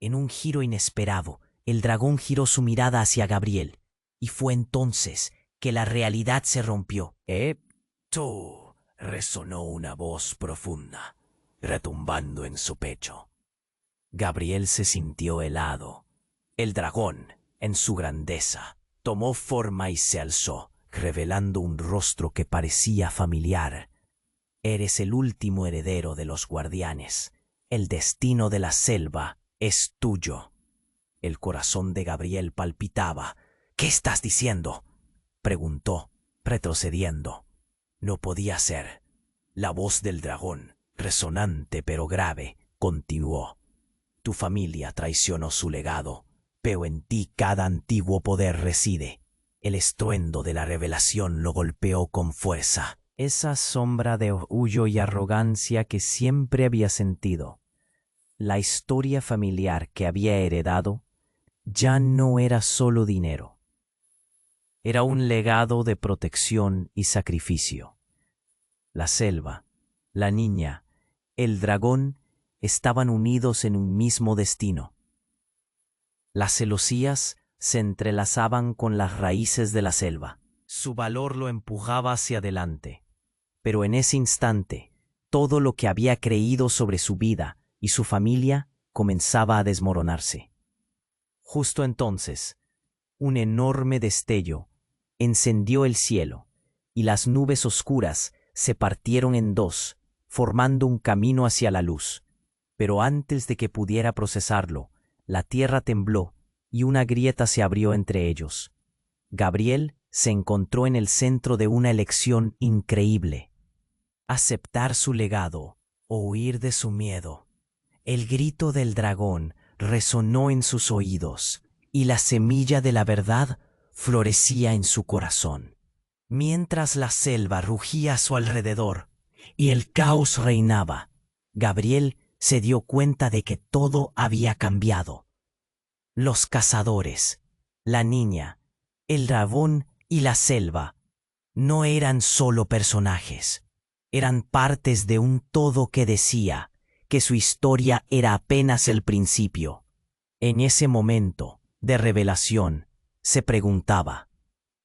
En un giro inesperado, el dragón giró su mirada hacia Gabriel, y fue entonces que la realidad se rompió. «¡Tú!», resonó una voz profunda, retumbando en su pecho. Gabriel se sintió helado. El dragón, en su grandeza, tomó forma y se alzó, revelando un rostro que parecía familiar. «Eres el último heredero de los guardianes. El destino de la selva es tuyo». El corazón de Gabriel palpitaba. «¿Qué estás diciendo?», preguntó, retrocediendo. No podía ser. La voz del dragón, resonante pero grave, continuó. «Tu familia traicionó su legado, pero en ti cada antiguo poder reside». El estruendo de la revelación lo golpeó con fuerza. Esa sombra de orgullo y arrogancia que siempre había sentido. La historia familiar que había heredado ya no era solo dinero. Era un legado de protección y sacrificio. La selva, la niña, el dragón estaban unidos en un mismo destino. Las celosías se entrelazaban con las raíces de la selva. Su valor lo empujaba hacia adelante. Pero en ese instante, todo lo que había creído sobre su vida y su familia comenzaba a desmoronarse. Justo entonces, un enorme destello encendió el cielo, y las nubes oscuras se partieron en dos, formando un camino hacia la luz. Pero antes de que pudiera procesarlo, la tierra tembló y una grieta se abrió entre ellos. Gabriel se encontró en el centro de una elección increíble. Aceptar su legado o huir de su miedo. El grito del dragón resonó en sus oídos, y la semilla de la verdad florecía en su corazón. Mientras la selva rugía a su alrededor y el caos reinaba, Gabriel se dio cuenta de que todo había cambiado. Los cazadores, la niña, el dragón y la selva no eran solo personajes. Eran partes de un todo que decía que su historia era apenas el principio. En ese momento de revelación, se preguntaba,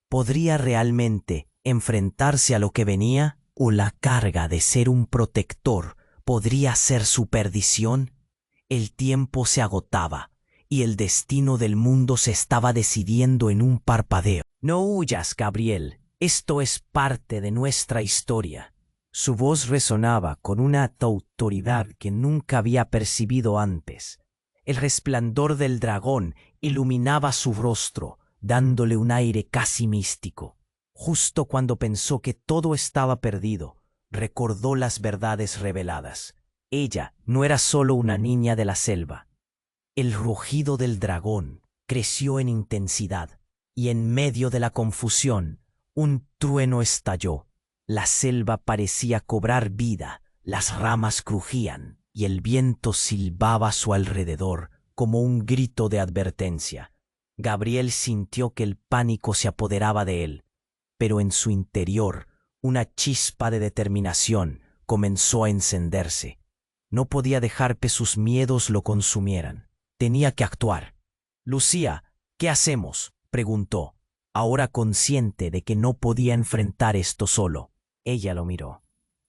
¿podría realmente enfrentarse a lo que venía? ¿O la carga de ser un protector podría ser su perdición? El tiempo se agotaba y el destino del mundo se estaba decidiendo en un parpadeo. «No huyas, Gabriel. Esto es parte de nuestra historia». Su voz resonaba con una autoridad que nunca había percibido antes. El resplandor del dragón iluminaba su rostro, dándole un aire casi místico. Justo cuando pensó que todo estaba perdido, recordó las verdades reveladas. Ella no era solo una niña de la selva. El rugido del dragón creció en intensidad, y en medio de la confusión, un trueno estalló. La selva parecía cobrar vida, las ramas crujían, y el viento silbaba a su alrededor como un grito de advertencia. Gabriel sintió que el pánico se apoderaba de él, pero en su interior una chispa de determinación comenzó a encenderse. No podía dejar que sus miedos lo consumieran. Tenía que actuar. «Lucía, ¿qué hacemos?», preguntó, ahora consciente de que no podía enfrentar esto solo. Ella lo miró,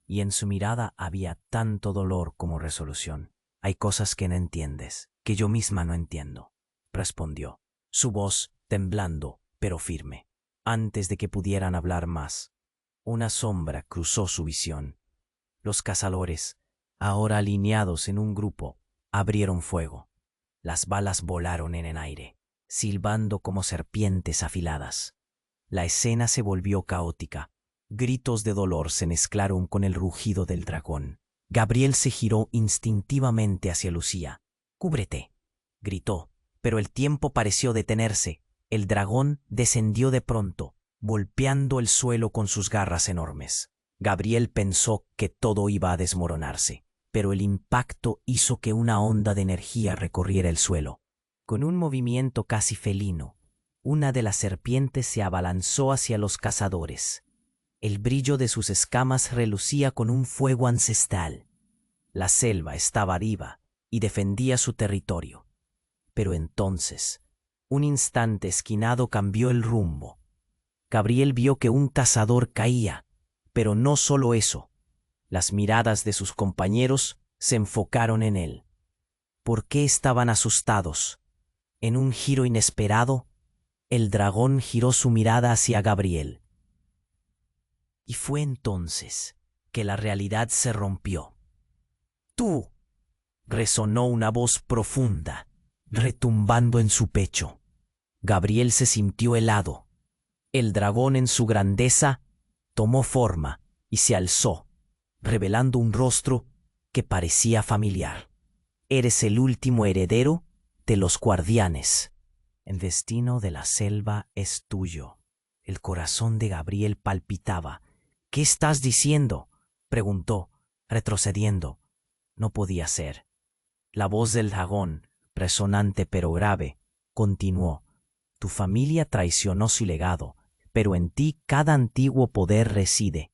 y en su mirada había tanto dolor como resolución. «Hay cosas que no entiendes, que yo misma no entiendo», respondió, su voz temblando, pero firme. Antes de que pudieran hablar más, una sombra cruzó su visión. Los cazadores, ahora alineados en un grupo, abrieron fuego. Las balas volaron en el aire, silbando como serpientes afiladas. La escena se volvió caótica. Gritos de dolor se mezclaron con el rugido del dragón. Gabriel se giró instintivamente hacia Lucía. «Cúbrete», gritó, pero el tiempo pareció detenerse. El dragón descendió de pronto, golpeando el suelo con sus garras enormes. Gabriel pensó que todo iba a desmoronarse, pero el impacto hizo que una onda de energía recorriera el suelo. Con un movimiento casi felino, una de las serpientes se abalanzó hacia los cazadores. El brillo de sus escamas relucía con un fuego ancestral. La selva estaba viva y defendía su territorio. Pero entonces, un instante esquinado cambió el rumbo. Gabriel vio que un cazador caía, pero no solo eso. Las miradas de sus compañeros se enfocaron en él. ¿Por qué estaban asustados? En un giro inesperado, el dragón giró su mirada hacia Gabriel. Y fue entonces que la realidad se rompió. «¡Tú!», resonó una voz profunda, retumbando en su pecho. Gabriel se sintió helado. El dragón en su grandeza tomó forma y se alzó, revelando un rostro que parecía familiar. «Eres el último heredero de los guardianes. El destino de la selva es tuyo». El corazón de Gabriel palpitaba. «¿Qué estás diciendo?», preguntó, retrocediendo. No podía ser. La voz del dragón, resonante pero grave, continuó. «Tu familia traicionó su legado, pero en ti cada antiguo poder reside».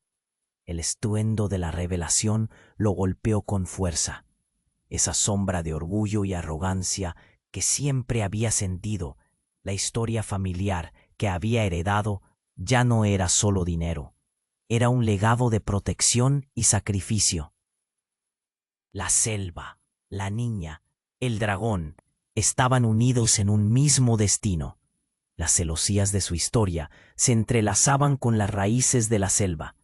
El estruendo de la revelación lo golpeó con fuerza. Esa sombra de orgullo y arrogancia que siempre había sentido, la historia familiar que había heredado, ya no era solo dinero. Era un legado de protección y sacrificio. La selva, la niña, el dragón, estaban unidos en un mismo destino. Las celosías de su historia se entrelazaban con las raíces de la selva.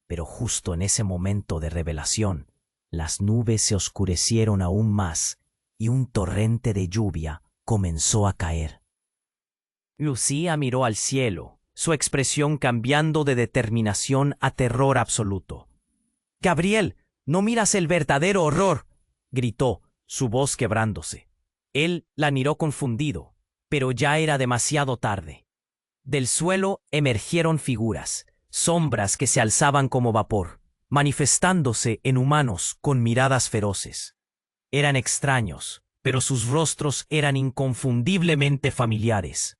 Pero justo en ese momento de revelación, las nubes se oscurecieron aún más y un torrente de lluvia comenzó a caer. Lucía miró al cielo, su expresión cambiando de determinación a terror absoluto. «Gabriel, no miras el verdadero horror», gritó, su voz quebrándose. Él la miró confundido, pero ya era demasiado tarde. Del suelo emergieron figuras, sombras que se alzaban como vapor, manifestándose en humanos con miradas feroces. Eran extraños, pero sus rostros eran inconfundiblemente familiares.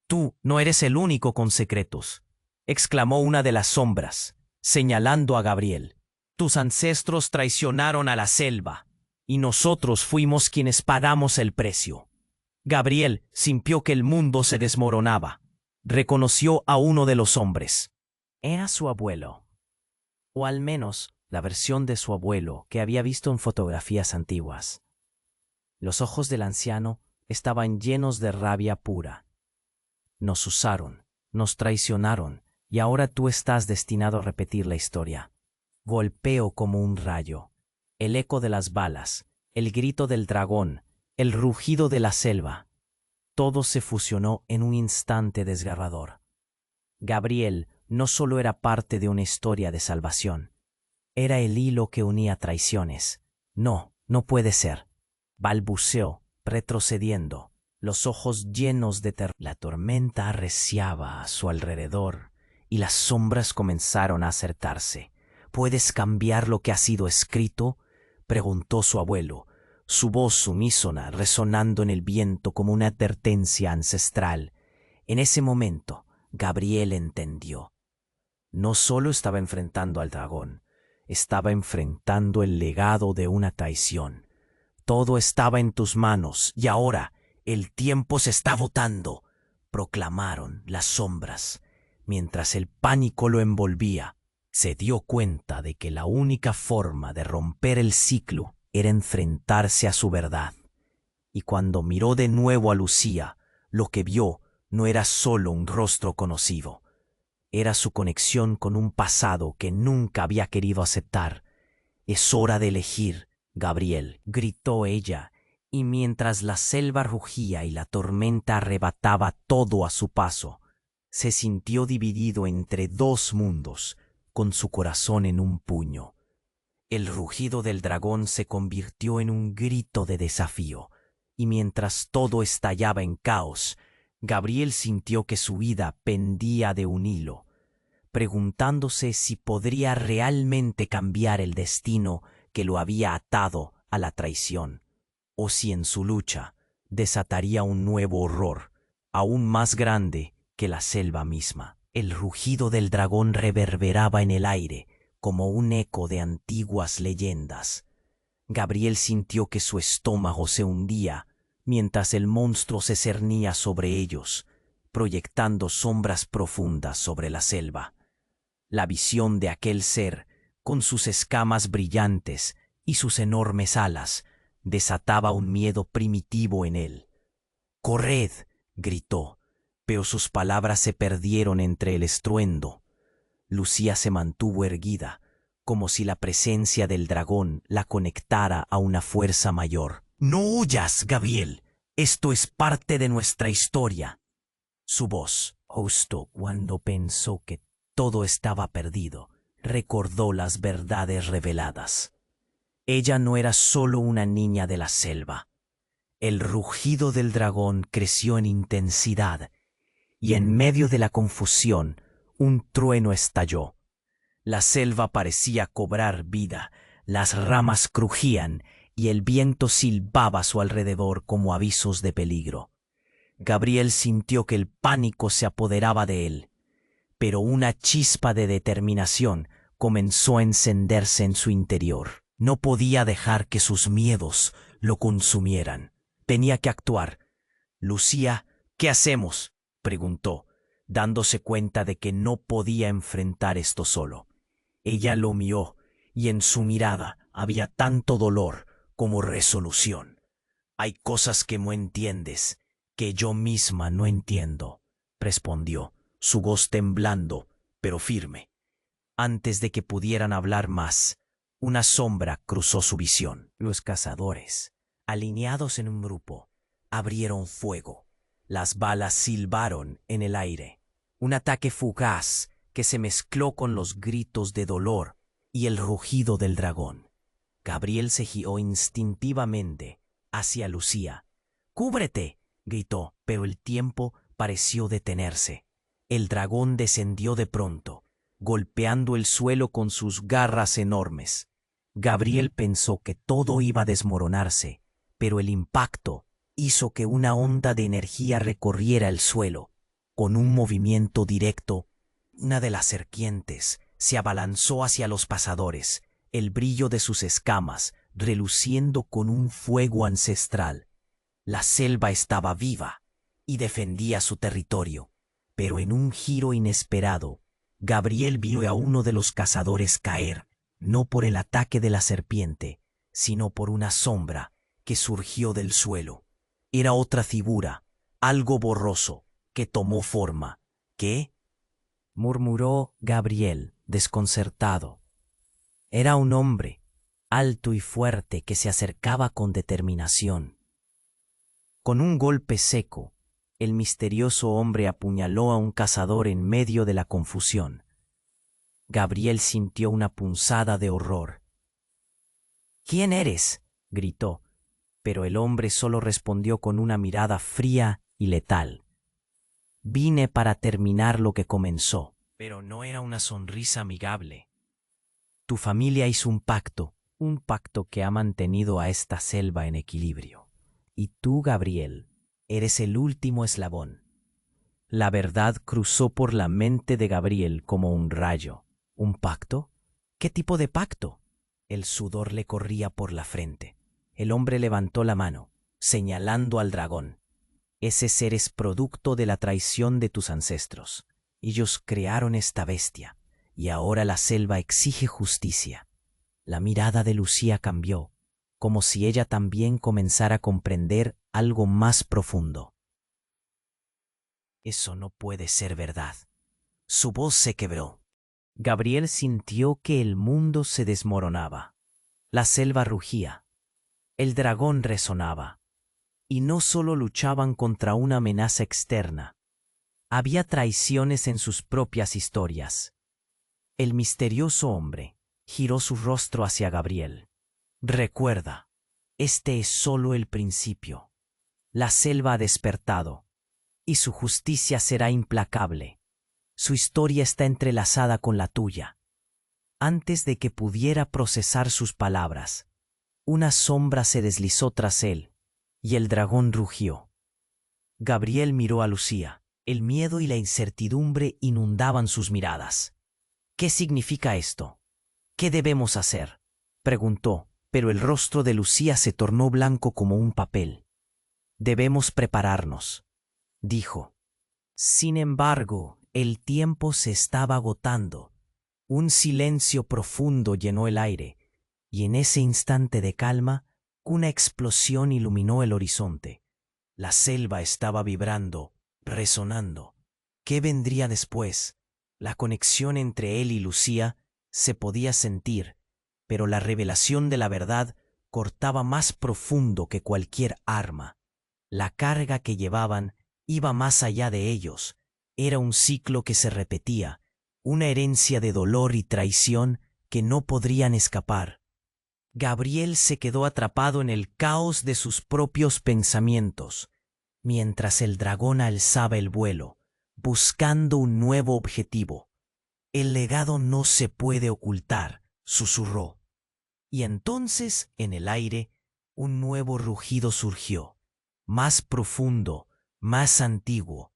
«Tú no eres el único con secretos», exclamó una de las sombras, señalando a Gabriel. «Tus ancestros traicionaron a la selva, y nosotros fuimos quienes pagamos el precio». Gabriel sintió que el mundo se desmoronaba. Reconoció a uno de los hombres. Era su abuelo, o al menos la versión de su abuelo que había visto en fotografías antiguas. Los ojos del anciano estaban llenos de rabia pura. «Nos usaron, nos traicionaron, y ahora tú estás destinado a repetir la historia». Golpeó como un rayo. El eco de las balas, el grito del dragón, el rugido de la selva. Todo se fusionó en un instante desgarrador. Gabriel no solo era parte de una historia de salvación. Era el hilo que unía traiciones. «No, no puede ser», balbuceó, retrocediendo, los ojos llenos de terror. La tormenta arreciaba a su alrededor y las sombras comenzaron a acertarse. ¿Puedes cambiar lo que ha sido escrito?, preguntó su abuelo, su voz unísona resonando en el viento como una advertencia ancestral. En ese momento, Gabriel entendió. No solo estaba enfrentando al dragón, estaba enfrentando el legado de una traición. Todo estaba en tus manos y ahora el tiempo se está agotando, proclamaron las sombras. Mientras el pánico lo envolvía, se dio cuenta de que la única forma de romper el ciclo era enfrentarse a su verdad. Y cuando miró de nuevo a Lucía, lo que vio no era solo un rostro conocido. Era su conexión con un pasado que nunca había querido aceptar. «Es hora de elegir, Gabriel», gritó ella, y mientras la selva rugía y la tormenta arrebataba todo a su paso, se sintió dividido entre dos mundos, con su corazón en un puño. El rugido del dragón se convirtió en un grito de desafío, y mientras todo estallaba en caos, Gabriel sintió que su vida pendía de un hilo, preguntándose si podría realmente cambiar el destino que lo había atado a la traición, o si en su lucha desataría un nuevo horror, aún más grande que la selva misma. El rugido del dragón reverberaba en el aire como un eco de antiguas leyendas. Gabriel sintió que su estómago se hundía mientras el monstruo se cernía sobre ellos, proyectando sombras profundas sobre la selva. La visión de aquel ser, con sus escamas brillantes y sus enormes alas, desataba un miedo primitivo en él. «¡Corred!», gritó, pero sus palabras se perdieron entre el estruendo. Lucía se mantuvo erguida, como si la presencia del dragón la conectara a una fuerza mayor. «¡No huyas, Gabriel! Esto es parte de nuestra historia». Su voz, justo cuando pensó que todo estaba perdido, recordó las verdades reveladas. Ella no era solo una niña de la selva. El rugido del dragón creció en intensidad, y en medio de la confusión, un trueno estalló. La selva parecía cobrar vida, las ramas crujían y el viento silbaba a su alrededor como avisos de peligro. Gabriel sintió que el pánico se apoderaba de él, pero una chispa de determinación comenzó a encenderse en su interior. No podía dejar que sus miedos lo consumieran. Tenía que actuar. «Lucía, ¿qué hacemos?», preguntó, dándose cuenta de que no podía enfrentar esto solo. Ella lo miró, y en su mirada había tanto dolor como resolución. «Hay cosas que no entiendes, que yo misma no entiendo», respondió, su voz temblando, pero firme. Antes de que pudieran hablar más, una sombra cruzó su visión. Los cazadores, alineados en un grupo, abrieron fuego. Las balas silbaron en el aire. Un ataque fugaz que se mezcló con los gritos de dolor y el rugido del dragón. Gabriel se giró instintivamente hacia Lucía. «¡Cúbrete!», gritó, pero el tiempo pareció detenerse. El dragón descendió de pronto, golpeando el suelo con sus garras enormes. Gabriel pensó que todo iba a desmoronarse, pero el impacto hizo que una onda de energía recorriera el suelo. Con un movimiento directo, una de las serpientes se abalanzó hacia los pasadores, el brillo de sus escamas reluciendo con un fuego ancestral. La selva estaba viva y defendía su territorio, pero en un giro inesperado, Gabriel vio a uno de los cazadores caer, no por el ataque de la serpiente, sino por una sombra que surgió del suelo. Era otra figura, algo borroso, que tomó forma. «¿Qué?», murmuró Gabriel, desconcertado. Era un hombre, alto y fuerte, que se acercaba con determinación. Con un golpe seco, el misterioso hombre apuñaló a un cazador en medio de la confusión. Gabriel sintió una punzada de horror. «¿Quién eres?», gritó, Pero el hombre solo respondió con una mirada fría y letal. Vine para terminar lo que comenzó. Pero no era una sonrisa amigable. Tu familia hizo un pacto que ha mantenido a esta selva en equilibrio. Y tú, Gabriel, eres el último eslabón. La verdad cruzó por la mente de Gabriel como un rayo. ¿Un pacto? ¿Qué tipo de pacto? El sudor le corría por la frente. El hombre levantó la mano, señalando al dragón. Ese ser es producto de la traición de tus ancestros. Ellos crearon esta bestia, y ahora la selva exige justicia. La mirada de Lucía cambió, como si ella también comenzara a comprender algo más profundo. Eso no puede ser verdad. Su voz se quebró. Gabriel sintió que el mundo se desmoronaba. La selva rugía. El dragón resonaba. Y no solo luchaban contra una amenaza externa. Había traiciones en sus propias historias. El misterioso hombre giró su rostro hacia Gabriel. Recuerda, este es solo el principio. La selva ha despertado, y su justicia será implacable. Su historia está entrelazada con la tuya. Antes de que pudiera procesar sus palabras, una sombra se deslizó tras él, y el dragón rugió. Gabriel miró a Lucía. El miedo y la incertidumbre inundaban sus miradas. ¿Qué significa esto? ¿Qué debemos hacer?, preguntó, pero el rostro de Lucía se tornó blanco como un papel. Debemos prepararnos, dijo. Sin embargo, el tiempo se estaba agotando. Un silencio profundo llenó el aire, y en ese instante de calma, una explosión iluminó el horizonte. La selva estaba vibrando, resonando. ¿Qué vendría después? La conexión entre él y Lucía se podía sentir, pero la revelación de la verdad cortaba más profundo que cualquier arma. La carga que llevaban iba más allá de ellos. Era un ciclo que se repetía, una herencia de dolor y traición que no podrían escapar. Gabriel se quedó atrapado en el caos de sus propios pensamientos, mientras el dragón alzaba el vuelo, buscando un nuevo objetivo. El legado no se puede ocultar, susurró. Y entonces, en el aire, un nuevo rugido surgió, más profundo, más antiguo.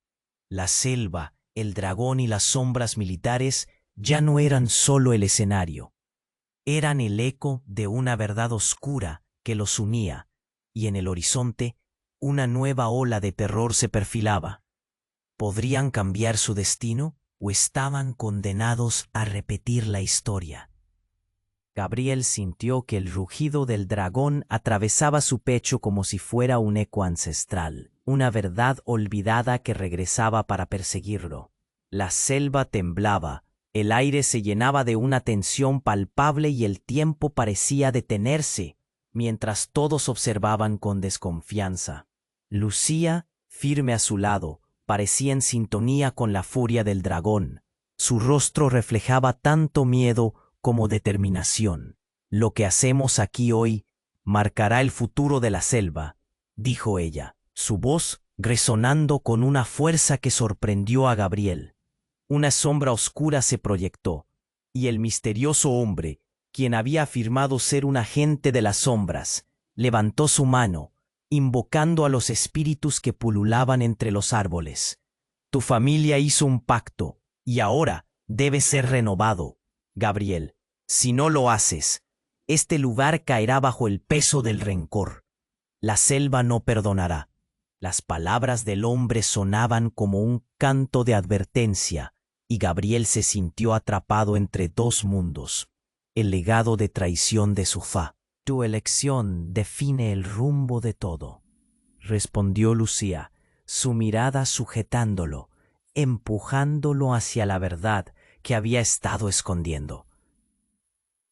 La selva, el dragón y las sombras militares ya no eran solo el escenario. Eran el eco de una verdad oscura que los unía, y en el horizonte una nueva ola de terror se perfilaba. ¿Podrían cambiar su destino o estaban condenados a repetir la historia? Gabriel sintió que el rugido del dragón atravesaba su pecho como si fuera un eco ancestral, una verdad olvidada que regresaba para perseguirlo. La selva temblaba, el aire se llenaba de una tensión palpable y el tiempo parecía detenerse, mientras todos observaban con desconfianza. Lucía, firme a su lado, parecía en sintonía con la furia del dragón. Su rostro reflejaba tanto miedo como determinación. Lo que hacemos aquí hoy marcará el futuro de la selva, dijo ella, su voz resonando con una fuerza que sorprendió a Gabriel. Una sombra oscura se proyectó, y el misterioso hombre, quien había afirmado ser un agente de las sombras, levantó su mano, invocando a los espíritus que pululaban entre los árboles. Tu familia hizo un pacto, y ahora debe ser renovado, Gabriel. Si no lo haces, este lugar caerá bajo el peso del rencor. La selva no perdonará. Las palabras del hombre sonaban como un canto de advertencia, y Gabriel se sintió atrapado entre dos mundos. El legado de traición de Sufá. Tu elección define el rumbo de todo, respondió Lucía, su mirada sujetándolo, empujándolo hacia la verdad que había estado escondiendo.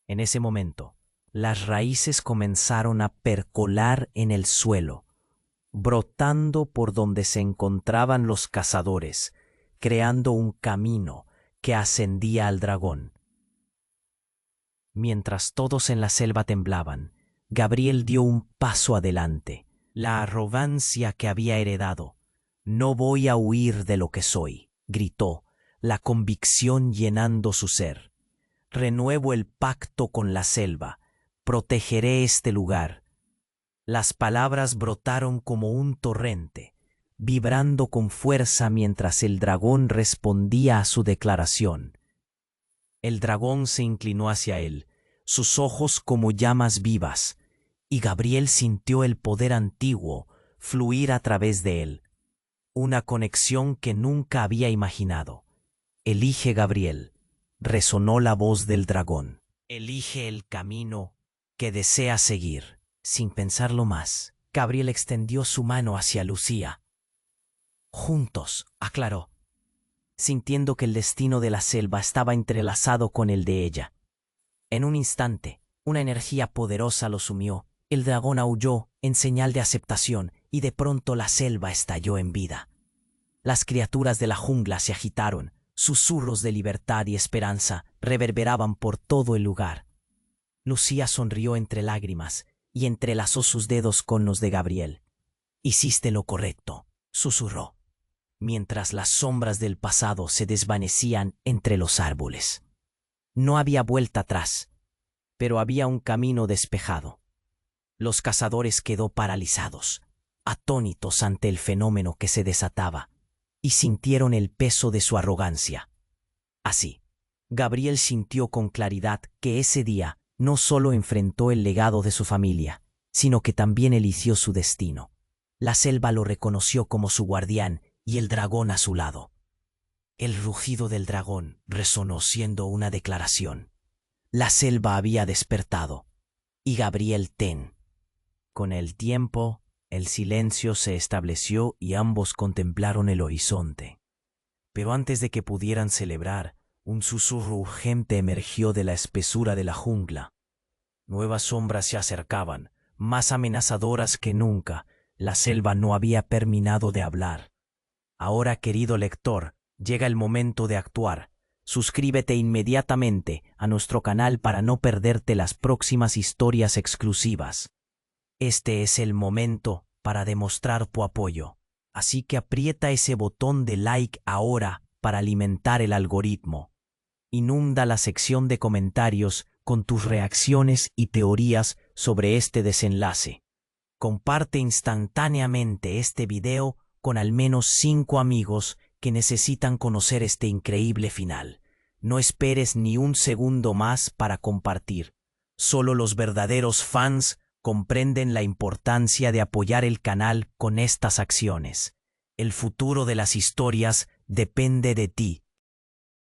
En ese momento, las raíces comenzaron a percolar en el suelo, brotando por donde se encontraban los cazadores, creando un camino que ascendía al dragón. Mientras todos en la selva temblaban, Gabriel dio un paso adelante. La arrogancia que había heredado. No voy a huir de lo que soy, gritó, la convicción llenando su ser. Renuevo el pacto con la selva. Protegeré este lugar. Las palabras brotaron como un torrente, vibrando con fuerza mientras el dragón respondía a su declaración. El dragón se inclinó hacia él, sus ojos como llamas vivas, y Gabriel sintió el poder antiguo fluir a través de él. Una conexión que nunca había imaginado. Elige, Gabriel, resonó la voz del dragón. Elige el camino que desea seguir. Sin pensarlo más, Gabriel extendió su mano hacia Lucía. Juntos, aclaró, sintiendo que el destino de la selva estaba entrelazado con el de ella. En un instante, una energía poderosa lo sumió. El dragón aulló en señal de aceptación y de pronto la selva estalló en vida. Las criaturas de la jungla se agitaron, susurros de libertad y esperanza reverberaban por todo el lugar. Lucía sonrió entre lágrimas y entrelazó sus dedos con los de Gabriel. «Hiciste lo correcto», susurró, mientras las sombras del pasado se desvanecían entre los árboles. No había vuelta atrás, pero había un camino despejado. Los cazadores quedó paralizados, atónitos ante el fenómeno que se desataba, y sintieron el peso de su arrogancia. Así, Gabriel sintió con claridad que ese día no solo enfrentó el legado de su familia, sino que también eligió su destino. La selva lo reconoció como su guardián y el dragón a su lado. El rugido del dragón resonó siendo una declaración. La selva había despertado, y Gabriel Ten. Con el tiempo, el silencio se estableció y ambos contemplaron el horizonte. Pero antes de que pudieran celebrar, un susurro urgente emergió de la espesura de la jungla. Nuevas sombras se acercaban, más amenazadoras que nunca. La selva no había terminado de hablar. Ahora, querido lector, llega el momento de actuar. Suscríbete inmediatamente a nuestro canal para no perderte las próximas historias exclusivas. Este es el momento para demostrar tu apoyo. Así que aprieta ese botón de like ahora para alimentar el algoritmo. Inunda la sección de comentarios con tus reacciones y teorías sobre este desenlace. Comparte instantáneamente este video con al menos 5 amigos que necesitan conocer este increíble final. No esperes ni un segundo más para compartir. Solo los verdaderos fans comprenden la importancia de apoyar el canal con estas acciones. El futuro de las historias depende de ti.